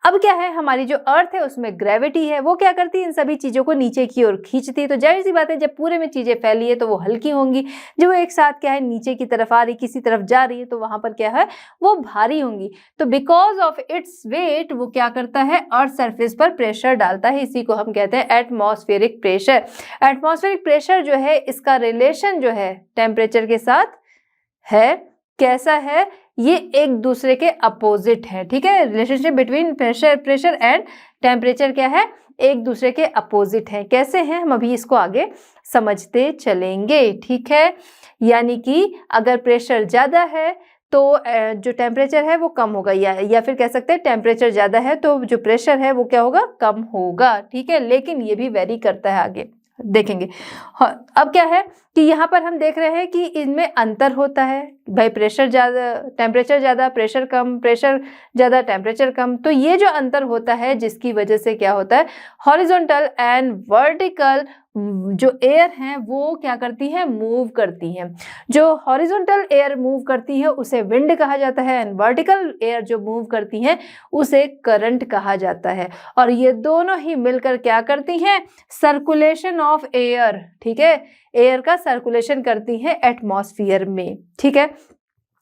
अब क्या है, हमारी जो अर्थ है उसमें ग्रेविटी है, वो क्या करती है, इन सभी चीज़ों को नीचे की ओर खींचती है। तो जाहिर सी बात है जब पूरे में चीज़ें फैली है तो वो हल्की होंगी, जब वो एक साथ क्या है नीचे की तरफ आ रही, किसी तरफ जा रही है, तो वहां पर क्या है, वो भारी होंगी। तो बिकॉज ऑफ इट्स वेट वो क्या करता है, अर्थ सरफेस पर प्रेशर डालता है। इसी को हम कहते हैं एटमॉस्फेरिक प्रेशर। एटमॉस्फेरिक प्रेशर जो है इसका रिलेशन जो है टेम्परेचर के साथ है, कैसा है, ये एक दूसरे के अपोजिट है। ठीक है, relationship between pressure and temperature क्या है, एक दूसरे के अपोजिट है। कैसे हैं, हम अभी इसको आगे समझते चलेंगे। ठीक है, यानी कि अगर प्रेशर ज़्यादा है तो जो टेम्परेचर है वो कम होगा, या फिर कह सकते हैं टेम्परेचर ज़्यादा है तो जो प्रेशर है वो क्या होगा, कम होगा। ठीक है, लेकिन ये भी वेरी करता है, आगे देखेंगे। अब क्या है कि यहाँ पर हम देख रहे हैं कि इनमें अंतर होता है। भाई प्रेशर ज़्यादा, टेम्परेचर ज़्यादा, प्रेशर कम, प्रेशर ज़्यादा, टेम्परेचर कम, तो ये जो अंतर होता है जिसकी वजह से क्या होता है, हॉरिजॉन्टल एंड वर्टिकल जो एयर हैं वो क्या करती हैं, मूव करती हैं। जो हॉरिजॉन्टल एयर मूव करती है उसे विंड कहा जाता है, एंड वर्टिकल एयर जो मूव करती हैं उसे करंट कहा जाता है। और ये दोनों ही मिलकर क्या करती हैं, सर्कुलेशन ऑफ एयर, ठीक है, एयर का सर्कुलेशन करती हैं एटमॉस्फेयर में, ठीक है।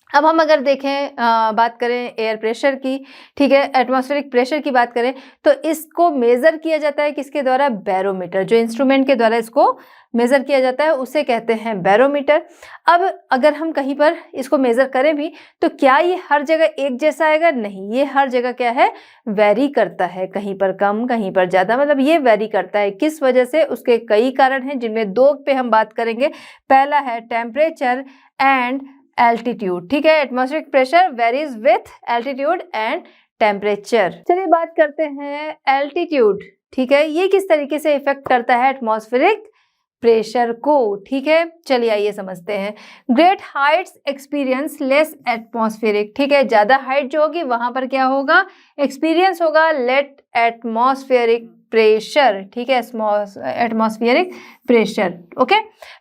अब हम अगर देखें बात करें एयर प्रेशर की, ठीक है, एटमॉस्फेरिक प्रेशर की बात करें तो इसको मेजर किया जाता है किसके द्वारा, बैरोमीटर, जो इंस्ट्रूमेंट के द्वारा इसको मेजर किया जाता है उसे कहते हैं बैरोमीटर। अब अगर हम कहीं पर इसको मेजर करें भी तो क्या ये हर जगह एक जैसा आएगा, नहीं, ये हर जगह क्या है, वेरी करता है, कहीं पर कम कहीं पर ज़्यादा, मतलब ये वेरी करता है। किस वजह से, उसके कई कारण हैं जिनमें दो पे हम बात करेंगे। पहला है टेम्परेचर एंड एल्टीट्यूड, ठीक है, atmospheric pressure varies with altitude and temperature. चलिए बात करते हैं एल्टीट्यूड, ठीक है, ये किस तरीके से इफेक्ट करता है एटमॉस्फेरिक प्रेशर को, ठीक है। चलिए आइए समझते हैं। Great Heights experience less atmospheric, ठीक है, ज्यादा हाइट जो होगी वहां पर क्या होगा, एक्सपीरियंस होगा लेट एटमॉस्फेरिक प्रेशर, ठीक है, atmospheric pressure, okay,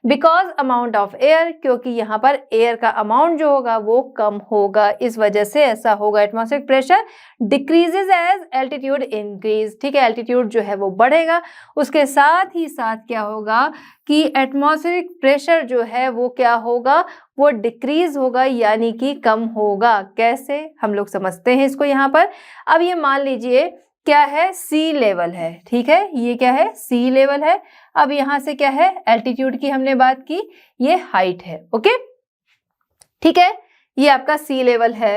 because amount of air, क्योंकि यहाँ पर एयर का अमाउंट जो होगा वो कम होगा, इस वजह से ऐसा होगा। Atmospheric pressure decreases as altitude increase, ठीक है, एल्टीट्यूड जो है वो बढ़ेगा, उसके साथ ही साथ क्या होगा कि एटमॉस्फेरिक प्रेशर जो है वो क्या होगा, वो डिक्रीज होगा, यानी कि कम होगा। कैसे, हम लोग समझते हैं इसको यहाँ पर। अब ये मान लीजिए क्या है, सी लेवल है, ठीक है, ये क्या है, सी लेवल है। अब यहाँ से क्या है, एल्टीट्यूड की हमने बात की, ये हाइट है, ओके, ठीक है, ये आपका सी लेवल है,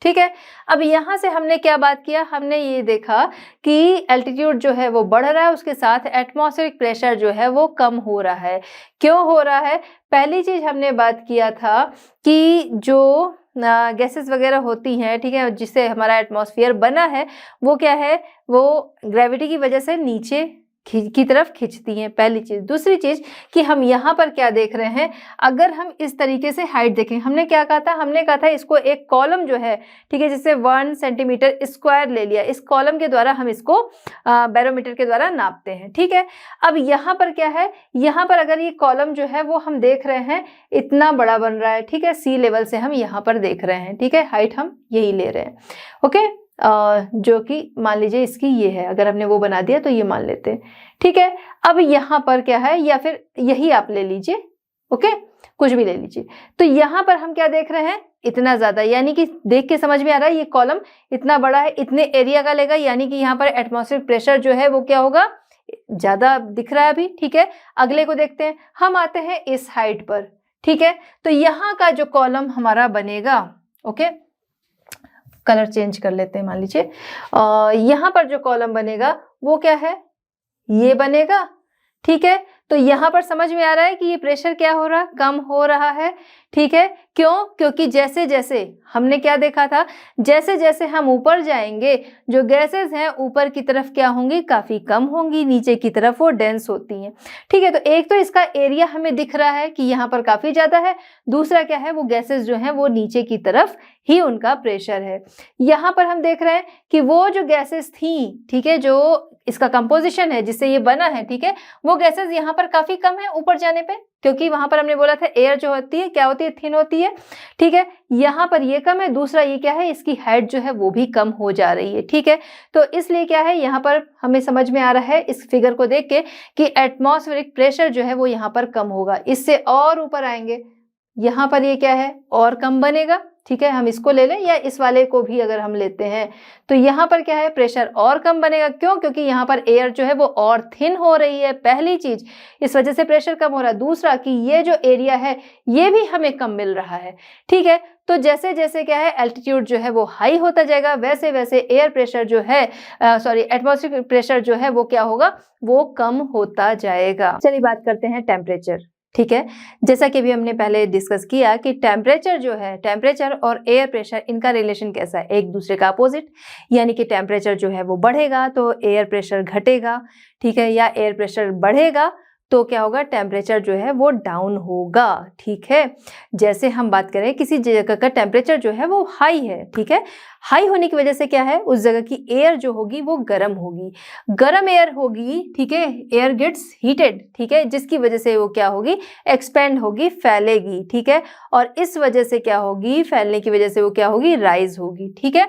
ठीक है। अब यहाँ से हमने क्या बात किया, हमने ये देखा कि एल्टीट्यूड जो है वो बढ़ रहा है, उसके साथ एटमॉस्फेरिक प्रेशर जो है वो कम हो रहा है। क्यों हो रहा है, पहली चीज हमने बात किया था कि जो गैसेस वगैरह होती हैं, ठीक है, जिससे हमारा एटमॉस्फेयर बना है वो क्या है, वो ग्रेविटी की वजह से नीचे की तरफ खींचती हैं, पहली चीज। दूसरी चीज कि हम यहाँ पर क्या देख रहे हैं, अगर हम इस तरीके से हाइट देखें, हमने क्या कहा था, हमने कहा था इसको एक कॉलम जो है, ठीक है, जिससे 1 सेंटीमीटर स्क्वायर ले लिया, इस कॉलम के द्वारा हम इसको बैरोमीटर के द्वारा नापते हैं, ठीक है। अब यहाँ पर क्या है, यहाँ पर अगर ये कॉलम जो है वो हम देख रहे हैं इतना बड़ा बन रहा है, ठीक है, सी लेवल से हम यहाँ पर देख रहे हैं, ठीक है, हाइट हम यही ले रहे हैं, ओके, जो कि मान लीजिए इसकी ये है, अगर हमने वो बना दिया तो ये मान लेते हैं, ठीक है। अब यहाँ पर क्या है, या फिर यही आप ले लीजिए, ओके, कुछ भी ले लीजिए। तो यहाँ पर हम क्या देख रहे हैं, इतना ज्यादा, यानी कि देख के समझ में आ रहा है ये कॉलम इतना बड़ा है, इतने एरिया का लेगा, यानी कि यहाँ पर एटमॉस्फेरिक प्रेशर जो है वो क्या होगा, ज्यादा दिख रहा है अभी, ठीक है। अगले को देखते हैं, हम आते हैं इस हाइट पर, ठीक है। तो यहाँ का जो कॉलम हमारा बनेगा, ओके, कलर चेंज कर लेते हैं, मान लीजिए यहाँ पर जो कॉलम बनेगा वो क्या है, ये बनेगा, ठीक है। तो यहाँ पर समझ में आ रहा है कि ये प्रेशर क्या हो रहा, कम हो रहा है, ठीक है। क्यों, क्योंकि जैसे जैसे हमने क्या देखा था, जैसे जैसे हम ऊपर जाएंगे जो गैसेस हैं ऊपर की तरफ क्या होंगी, काफी कम होंगी, नीचे की तरफ वो डेंस होती हैं, ठीक है। तो एक तो इसका एरिया हमें दिख रहा है कि यहाँ पर काफी ज्यादा है, दूसरा क्या है, वो गैसेस जो हैं वो नीचे की तरफ ही उनका प्रेशर है। यहाँ पर हम देख रहे हैं कि वो जो गैसेस थी, ठीक है, जो इसका कंपोजिशन है जिससे ये बना है, ठीक है, वो गैसेस यहाँ पर काफी कम है ऊपर जाने पे, क्योंकि वहां पर हमने बोला था एयर जो होती है क्या होती है, थिन होती है, ठीक है। यहाँ पर ये कम है, दूसरा ये क्या है, इसकी हाइट जो है वो भी कम हो जा रही है, ठीक है। तो इसलिए क्या है, यहाँ पर हमें समझ में आ रहा है इस फिगर को देख के कि एटमॉस्फेरिक प्रेशर जो है वो यहाँ पर कम होगा, इससे और ऊपर आएंगे, यहाँ पर ये क्या है, और कम बनेगा, ठीक है। हम इसको ले लें या इस वाले को भी अगर हम लेते हैं तो यहाँ पर क्या है, प्रेशर और कम बनेगा। क्यों, क्योंकि यहाँ पर एयर जो है वो और थिन हो रही है, पहली चीज, इस वजह से प्रेशर कम हो रहा है। दूसरा कि ये जो एरिया है ये भी हमें कम मिल रहा है, ठीक है। तो जैसे जैसे क्या है, एल्टीट्यूड जो है वो हाई होता जाएगा, वैसे वैसे एयर प्रेशर जो है, एटमॉस्फेरिक प्रेशर जो है वो क्या होगा, वो कम होता जाएगा। चलिए बात करते हैं टेम्परेचर, ठीक है। जैसा कि अभी हमने पहले डिस्कस किया कि टेम्परेचर जो है, टेम्परेचर और एयर प्रेशर इनका रिलेशन कैसा है, एक दूसरे का अपोजिट, यानी कि टेम्परेचर जो है वो बढ़ेगा तो एयर प्रेशर घटेगा, ठीक है, या एयर प्रेशर बढ़ेगा तो क्या होगा, टेम्परेचर जो है वो डाउन होगा। ठीक है, जैसे हम बात करें किसी जगह का टेम्परेचर जो है वो हाई है, ठीक है, हाई होने की वजह से क्या है, उस जगह की एयर जो होगी वो गर्म होगी, गर्म एयर होगी, ठीक है, एयर गेट्स हीटेड, ठीक है, जिसकी वजह से वो क्या होगी, एक्सपेंड होगी, फैलेगी, ठीक है, और इस वजह से क्या होगी, फैलने की वजह से वो क्या होगी, राइज होगी। ठीक है,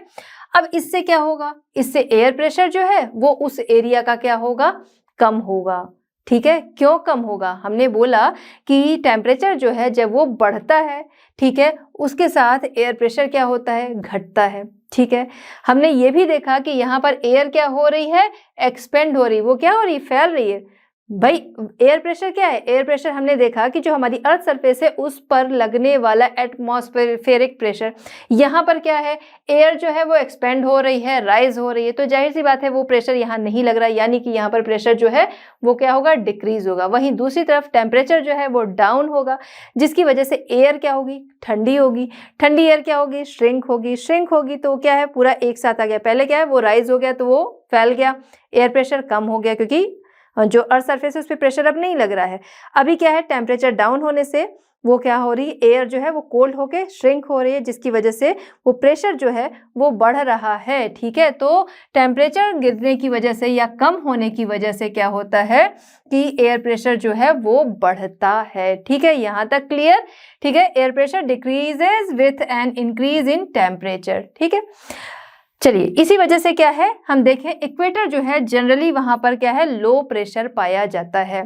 अब इससे क्या होगा, इससे एयर प्रेशर जो है वो उस एरिया का क्या होगा, कम होगा। ठीक है, क्यों कम होगा, हमने बोला कि टेम्परेचर जो है जब वो बढ़ता है, ठीक है, उसके साथ एयर प्रेशर क्या होता है, घटता है। ठीक है, हमने ये भी देखा कि यहाँ पर एयर क्या हो रही है, एक्सपेंड हो रही, वो क्या हो रही, फैल रही है। भाई एयर प्रेशर क्या है, एयर प्रेशर हमने देखा कि जो हमारी अर्थ सरफेस है उस पर लगने वाला एटमॉस्फेरिक प्रेशर, यहाँ पर क्या है, एयर जो है वो एक्सपेंड हो रही है, राइज हो रही है, तो जाहिर सी बात है वो प्रेशर यहाँ नहीं लग रहा है, यानी कि यहाँ पर प्रेशर जो है वो क्या होगा, डिक्रीज होगा। वहीं दूसरी तरफ टेम्परेचर जो है वो डाउन होगा, जिसकी वजह से एयर क्या होगी, ठंडी होगी, ठंडी एयर क्या होगी, श्रिंक होगी, श्रिंक होगी तो क्या है, पूरा एक साथ आ गया, पहले क्या है वो राइज हो गया तो वो फैल गया, एयर प्रेशर कम हो गया क्योंकि जो अर्थ सरफेस है उस पर प्रेशर अब नहीं लग रहा है। अभी क्या है, टेम्परेचर डाउन होने से वो क्या हो रही, एयर जो है वो कोल्ड होके श्रिंक हो रही है, जिसकी वजह से वो प्रेशर जो है वो बढ़ रहा है। ठीक है, तो टेम्परेचर गिरने की वजह से या कम होने की वजह से क्या होता है कि एयर प्रेशर जो है वो बढ़ता है। ठीक है, यहाँ तक क्लियर। ठीक है, air pressure decreases with an increase in temperature. ठीक है, चलिए इसी वजह से क्या है, हम देखें इक्वेटर जो है जनरली वहां पर क्या है, लो प्रेशर पाया जाता है।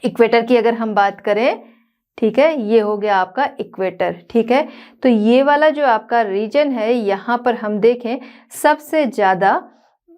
इक्वेटर की अगर हम बात करें, ठीक है, ये हो गया आपका इक्वेटर। ठीक है, तो ये वाला जो आपका रीजन है यहाँ पर हम देखें सबसे ज्यादा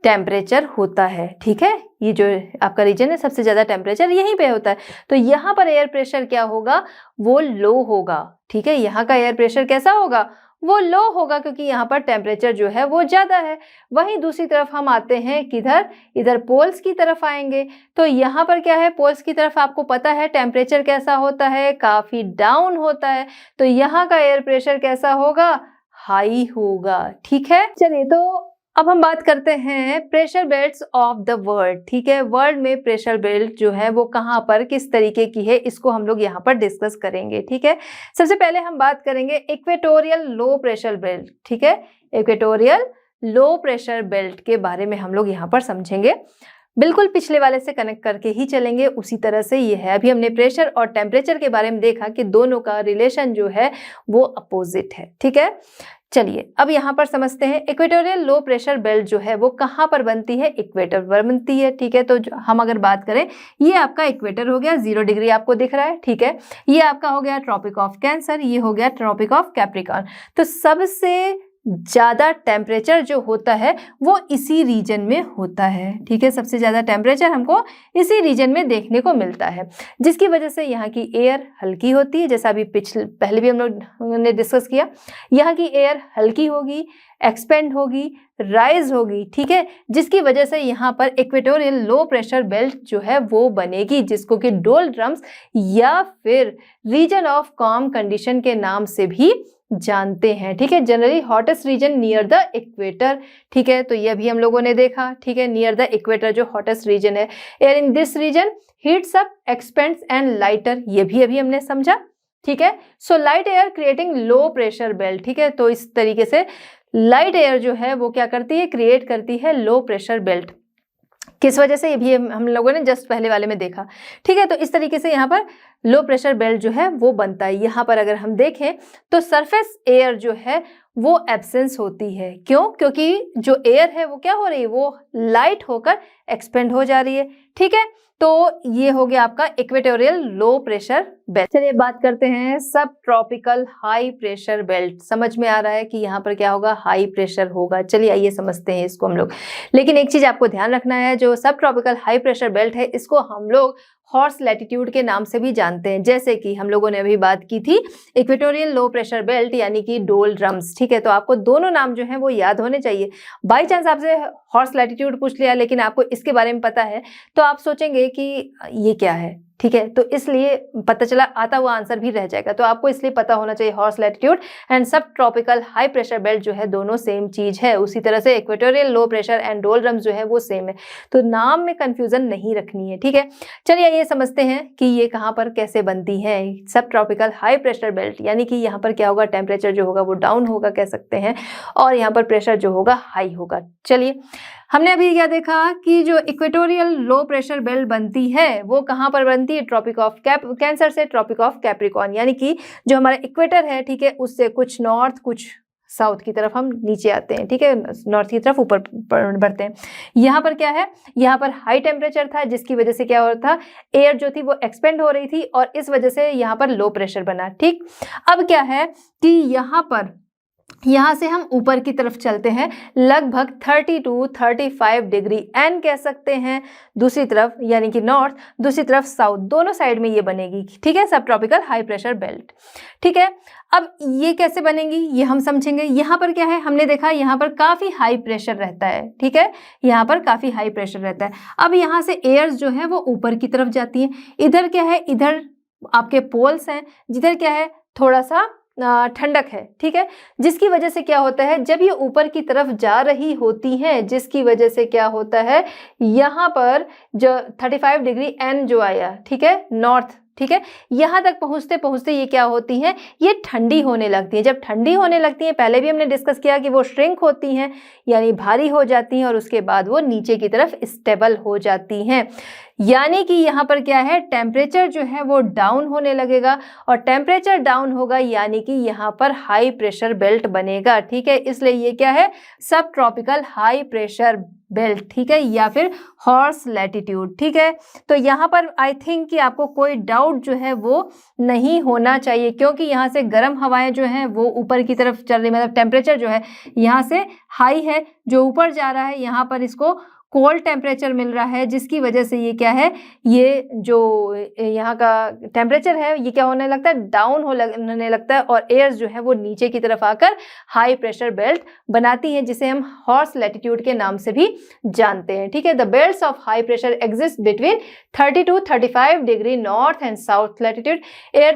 टेम्परेचर होता है। ठीक है, ये जो आपका रीजन है सबसे ज्यादा टेम्परेचर यहीं पे होता है, तो यहाँ पर एयर प्रेशर क्या होगा, वो लो होगा। ठीक है, यहाँ का एयर प्रेशर कैसा होगा, वो लो होगा क्योंकि यहाँ पर टेम्परेचर जो है वो ज्यादा है। वहीं दूसरी तरफ हम आते हैं किधर, इधर पोल्स की तरफ आएंगे, तो यहाँ पर क्या है, पोल्स की तरफ आपको पता है टेम्परेचर कैसा होता है, काफी डाउन होता है, तो यहाँ का एयर प्रेशर कैसा होगा, हाई होगा। ठीक है, चलिए तो अब हम बात करते हैं pressure belts of the world. ठीक है, वर्ल्ड में प्रेशर बेल्ट जो है वो कहाँ पर किस तरीके की है, इसको हम लोग यहाँ पर डिस्कस करेंगे। ठीक है, सबसे पहले हम बात करेंगे इक्वेटोरियल लो प्रेशर बेल्ट। ठीक है, इक्वेटोरियल लो प्रेशर बेल्ट के बारे में हम लोग यहाँ पर समझेंगे, बिल्कुल पिछले वाले से कनेक्ट करके ही चलेंगे, उसी तरह से ये है। अभी हमने प्रेशर और टेम्परेचर के बारे में देखा कि दोनों का रिलेशन जो है वो अपोजिट है। ठीक है, चलिए अब यहाँ पर समझते हैं इक्वेटोरियल लो प्रेशर बेल्ट जो है वो कहाँ पर बनती है, इक्वेटर पर बनती है। ठीक है, तो हम अगर बात करें, ये आपका इक्वेटर हो गया, 0 डिग्री आपको दिख रहा है। ठीक है, ये आपका हो गया ट्रॉपिक ऑफ कैंसर, ये हो गया ट्रॉपिक ऑफ कैप्रिकॉर्न। तो सबसे ज्यादा टेम्परेचर जो होता है वो इसी रीजन में होता है। ठीक है, सबसे ज्यादा टेम्परेचर हमको इसी रीजन में देखने को मिलता है, जिसकी वजह से यहाँ की एयर हल्की होती है, जैसा अभी पहले भी हम लोग ने डिस्कस किया, यहाँ की एयर हल्की होगी, एक्सपेंड होगी, राइज होगी। ठीक है, जिसकी वजह से यहाँ पर इक्वेटोरियल लो प्रेशर बेल्ट जो है वो बनेगी, जिसको कि डोलड्रम्स या फिर रीजन ऑफ कॉम कंडीशन के नाम से भी जानते हैं। ठीक है, generally hottest region near the equator. ठीक है, तो ये भी हम लोगों ने देखा। ठीक है, नियर द इक्वेटर जो हॉटेस्ट रीजन है, air in this region heats up, expands and lighter, ये भी अभी हमने समझा। ठीक है, so light air creating low pressure belt. ठीक है, तो इस तरीके से लाइट एयर जो है वो क्या करती है, क्रिएट करती है लो प्रेशर बेल्ट। किस वजह से, ये भी हम लोगों ने जस्ट पहले वाले में देखा। ठीक है, तो इस तरीके से यहाँ पर लो प्रेशर बेल्ट जो है वो बनता है। यहाँ पर अगर हम देखें तो सरफेस एयर जो है वो एब्सेंस होती है। क्यों, क्योंकि जो एयर है वो क्या हो रही है, वो लाइट होकर एक्सपेंड हो जा रही है। ठीक है, तो ये हो गया आपका इक्वेटोरियल लो प्रेशर बेल्ट। चलिए बात करते हैं सब ट्रॉपिकल हाई प्रेशर बेल्ट। समझ में आ रहा है कि यहाँ पर क्या होगा, हाई प्रेशर होगा। चलिए आइए समझते हैं इसको हम लोग। लेकिन एक चीज आपको ध्यान रखना है, जो सब ट्रॉपिकल हाई प्रेशर बेल्ट है इसको हम लोग हॉर्स लैटिट्यूड के नाम से भी जानते हैं, जैसे कि हम लोगों ने अभी बात की थी इक्वेटोरियल लो प्रेशर बेल्ट यानी कि डोलड्रम्स। ठीक है, तो आपको दोनों नाम जो है वो याद होने चाहिए। बाई चांस आपसे हॉर्स लैटिट्यूड पूछ लिया लेकिन आपको इसके बारे में पता है तो आप सोचेंगे कि ये क्या है, ठीक है, तो इसलिए पता चला आता हुआ आंसर भी रह जाएगा। तो आपको इसलिए पता होना चाहिए हॉर्स लैटिट्यूड एंड सब ट्रॉपिकल हाई प्रेशर बेल्ट जो है दोनों सेम चीज है। उसी तरह से इक्वेटोरियल लो प्रेशर एंड डोलड्रम्स जो है वो सेम है, तो नाम में कंफ्यूजन नहीं रखनी है, ठीक है। चलिए ये समझते हैं कि ये कहाँ पर कैसे बनती है सब ट्रॉपिकल हाई प्रेशर बेल्ट, यानी कि यहाँ पर क्या होगा, टेम्परेचर जो होगा वो डाउन होगा कह सकते हैं और यहाँ पर प्रेशर जो होगा हाई होगा। चलिए हमने अभी क्या देखा कि जो इक्वेटोरियल लो प्रेशर बेल्ट बनती है वो कहाँ पर बनती है, ट्रॉपिक ऑफ कैंसर से ट्रॉपिक ऑफ कैप्रिकॉर्न, यानी कि जो हमारा इक्वेटर है, ठीक है, उससे कुछ नॉर्थ कुछ साउथ की तरफ हम नीचे आते हैं, ठीक है, नॉर्थ की तरफ ऊपर बढ़ते हैं। यहाँ पर क्या है, यहाँ पर हाई टेम्परेचर था जिसकी वजह से क्या हो रहा था, एयर जो थी वो एक्सपेंड हो रही थी और इस वजह से यहाँ पर लो प्रेशर बना। ठीक, अब क्या है कि यहाँ से हम ऊपर की तरफ चलते हैं लगभग 30 to 35 डिग्री एन कह सकते हैं दूसरी तरफ, यानी कि नॉर्थ, दूसरी तरफ साउथ, दोनों साइड में ये बनेगी, ठीक है, सब ट्रॉपिकल हाई प्रेशर बेल्ट। ठीक है, अब ये कैसे बनेगी ये हम समझेंगे। यहाँ पर क्या है, हमने देखा यहाँ पर काफ़ी हाई प्रेशर रहता है, ठीक है, यहाँ पर काफ़ी हाई प्रेशर रहता है। अब यहाँ से एयर्स जो है वो ऊपर की तरफ जाती हैं, इधर क्या है, इधर आपके पोल्स हैं, जिधर क्या है थोड़ा सा ठंडक है, ठीक है, जिसकी वजह से क्या होता है, जब ये ऊपर की तरफ जा रही होती हैं, जिसकी वजह से क्या होता है, यहाँ पर जो 35 डिग्री एन जो आया, ठीक है, नॉर्थ, ठीक है, यहाँ तक पहुँचते पहुँचते ये क्या होती हैं, ये ठंडी होने लगती हैं। जब ठंडी होने लगती हैं, पहले भी हमने डिस्कस किया कि वो श्रिंक होती हैं, यानी भारी हो जाती हैं और उसके बाद वो नीचे की तरफ स्टेबल हो जाती हैं, यानी कि यहाँ पर क्या है, टेम्परेचर जो है वो डाउन होने लगेगा और टेम्परेचर डाउन होगा यानी कि यहाँ पर हाई प्रेशर बेल्ट बनेगा। ठीक है, इसलिए ये क्या है, सब ट्रॉपिकल हाई प्रेशर बेल्ट, ठीक है, या फिर हॉर्स लैटिट्यूड। ठीक है, तो यहाँ पर आई थिंक कि आपको कोई डाउट जो है वो नहीं होना चाहिए, क्योंकि यहाँ से गर्म हवाएं जो हैं वो ऊपर की तरफ चल रही, मतलब टेम्परेचर जो है यहाँ से हाई है, जो ऊपर जा रहा है यहाँ पर इसको कोल्ड टेम्परेचर मिल रहा है, जिसकी वजह से ये क्या है, ये जो यहाँ का टेम्परेचर है ये क्या होने लगता है, डाउन होने लगता है और एयर्स जो है वो नीचे की तरफ आकर हाई प्रेशर बेल्ट बनाती हैं, जिसे हम हॉर्स लैटिट्यूड के नाम से भी जानते हैं। ठीक है, the belts of high pressure exist between 30 to 35 degree north and south latitude, air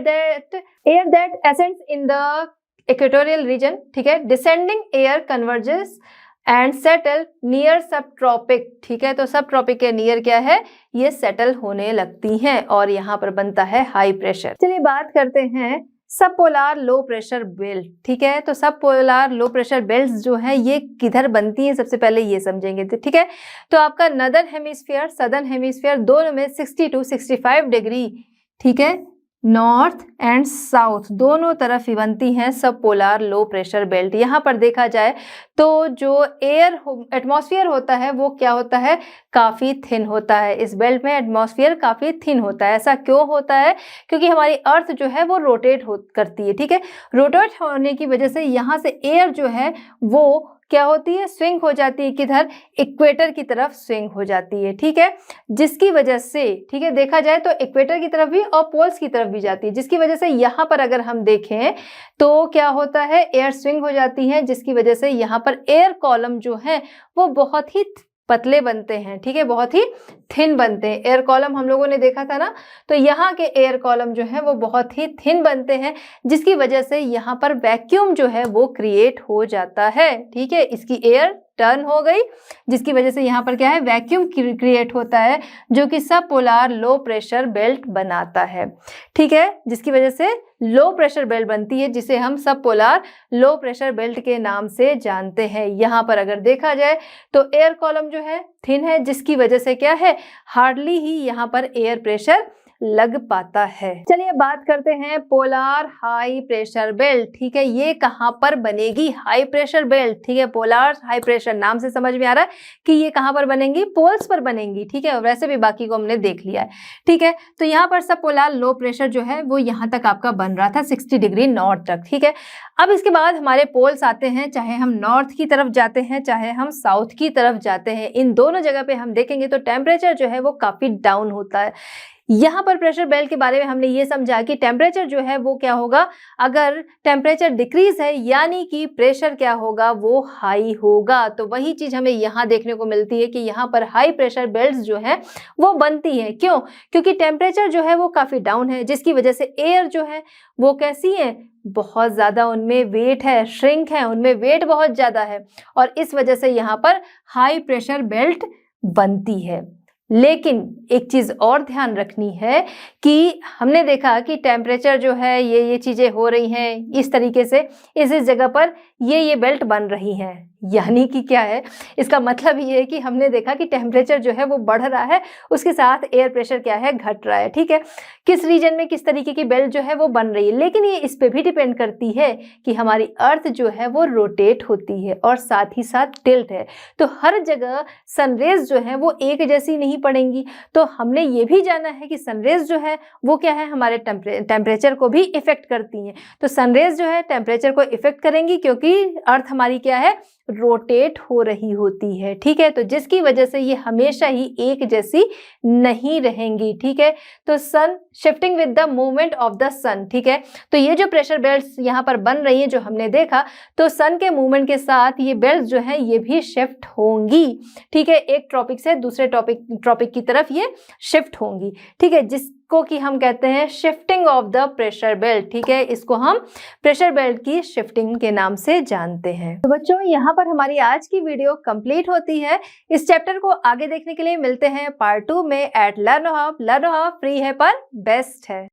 that ascends in the equatorial region, ठीक है, descending air converges and settle near सब ट्रॉपिक। ठीक है, तो सब ट्रॉपिक के नियर क्या है, ये सेटल होने लगती हैं और यहाँ पर बनता है हाई प्रेशर। चलिए बात करते हैं सब पोलार लो प्रेशर बेल्ट। ठीक है, तो सब पोलार लो प्रेशर बेल्ट जो है ये किधर बनती हैं, सबसे पहले ये समझेंगे। ठीक है, तो आपका नॉर्दर्न हेमिस्फीयर सदर्न हेमिस्फीयर दोनों में 60 to 65 डिग्री, ठीक है, नॉर्थ एंड साउथ दोनों तरफ ही बनती हैं सब पोलार लो प्रेशर बेल्ट। यहाँ पर देखा जाए तो जो एयर एटमॉस्फेयर होता है वो क्या होता है, काफ़ी थिन होता है। इस बेल्ट में एटमॉस्फेयर काफ़ी थिन होता है। ऐसा क्यों होता है, क्योंकि हमारी अर्थ जो है वो रोटेट करती है। ठीक है, रोटेट होने की वजह से यहाँ से एयर जो है वो क्या होती है, स्विंग हो जाती है, किधर, इक्वेटर की तरफ स्विंग हो जाती है। ठीक है, जिसकी वजह से, ठीक है, देखा जाए तो इक्वेटर की तरफ भी और पोल्स की तरफ भी जाती है, जिसकी वजह से यहाँ पर अगर हम देखें तो क्या होता है, एयर स्विंग हो जाती है, जिसकी वजह से यहाँ पर एयर कॉलम जो है वो बहुत ही पतले बनते हैं। ठीक है, बहुत ही थिन बनते हैं। एयर कॉलम हम लोगों ने देखा था ना, तो यहाँ के एयर कॉलम जो है वो बहुत ही थिन बनते हैं, जिसकी वजह से यहाँ पर वैक्यूम जो है वो क्रिएट हो जाता है। ठीक है, इसकी एयर टर्न हो गई, जिसकी वजह से यहाँ पर क्या है, वैक्यूम क्रिएट होता है, जो कि सब पोलार लो प्रेशर बेल्ट बनाता है। ठीक है, जिसकी वजह से लो प्रेशर बेल्ट बनती है, जिसे हम सब पोलार लो प्रेशर बेल्ट के नाम से जानते हैं। यहाँ पर अगर देखा जाए तो एयर कॉलम जो है थिन है, जिसकी वजह से क्या है, हार्डली ही यहाँ पर एयर प्रेशर लग पाता है। चलिए बात करते हैं पोलार हाई प्रेशर बेल्ट। ठीक है, ये कहाँ पर बनेगी, हाई प्रेशर बेल्ट। ठीक है, पोलार हाई प्रेशर नाम से समझ में आ रहा है कि ये कहाँ पर बनेंगी, पोल्स पर बनेंगी। ठीक है, वैसे भी बाकी को हमने देख लिया है। ठीक है, तो यहाँ पर सब पोलार लो प्रेशर जो है वो यहाँ तक आपका बन रहा था 60 डिग्री नॉर्थ तक। ठीक है, अब इसके बाद हमारे पोल्स आते हैं, चाहे हम नॉर्थ की तरफ जाते हैं चाहे हम साउथ की तरफ जाते हैं, इन दोनों जगह पे हम देखेंगे तो टेम्परेचर जो है वो काफ़ी डाउन होता है। यहाँ पर प्रेशर बेल्ट के बारे में हमने ये समझा कि टेम्परेचर जो है वो क्या होगा, अगर टेम्परेचर डिक्रीज है यानी कि प्रेशर क्या होगा, वो हाई होगा। तो वही चीज हमें यहाँ देखने को मिलती है कि यहाँ पर हाई प्रेशर बेल्ट्स जो है वो बनती है। क्यों? क्योंकि टेम्परेचर जो है वो काफी डाउन है, जिसकी वजह से एयर जो है वो कैसी है, बहुत ज्यादा उनमें वेट है, श्रिंक है, उनमें वेट बहुत ज्यादा है, और इस वजह से यहाँ पर हाई प्रेशर बेल्ट बनती है। लेकिन एक चीज और ध्यान रखनी है कि हमने देखा कि टेम्परेचर जो है ये चीजें हो रही हैं इस तरीके से, इस जगह पर ये बेल्ट बन रही हैं, यानी कि क्या है, इसका मतलब ये है कि हमने देखा कि टेम्परेचर जो है वो बढ़ रहा है, उसके साथ एयर प्रेशर क्या है, घट रहा है। ठीक है, किस रीजन में किस तरीके की बेल्ट जो है वो बन रही है, लेकिन ये इस पे भी डिपेंड करती है कि हमारी अर्थ जो है वो रोटेट होती है और साथ ही साथ टिल्ट है। तो हर जगह सनरेज जो है वो एक जैसी नहीं पड़ेंगी। तो हमने ये भी जाना है कि सनरेज जो है वो क्या है, हमारे टेम्परेचर को भी इफेक्ट करती हैं। तो सनरेज जो है टेम्परेचर को इफेक्ट करेंगी क्योंकि अर्थ हमारी क्या है, रोटेट हो रही होती है। ठीक है, तो जिसकी वजह से ये हमेशा ही एक जैसी नहीं रहेंगी। ठीक है, तो sun shifting with the movement of the sun. ठीक है, तो ये जो प्रेशर बेल्ट्स यहाँ पर बन रही है जो हमने देखा, तो सन के मूवमेंट के साथ ये बेल्ट्स जो है ये भी शिफ्ट होंगी। ठीक है, एक ट्रॉपिक से दूसरे ट्रॉपिक की तरफ ये शिफ्ट होंगी। ठीक है, जिसको कि हम कहते हैं shifting of the pressure belt. ठीक है, इसको हम प्रेशर बेल्ट की शिफ्टिंग के नाम से जानते हैं। तो बच्चों, यहाँ पर हमारी आज की वीडियो कंप्लीट होती है। इस चैप्टर को आगे देखने के लिए मिलते हैं पार्ट 2 में at Learnohub. Learnohub free है पर बेस्ट है।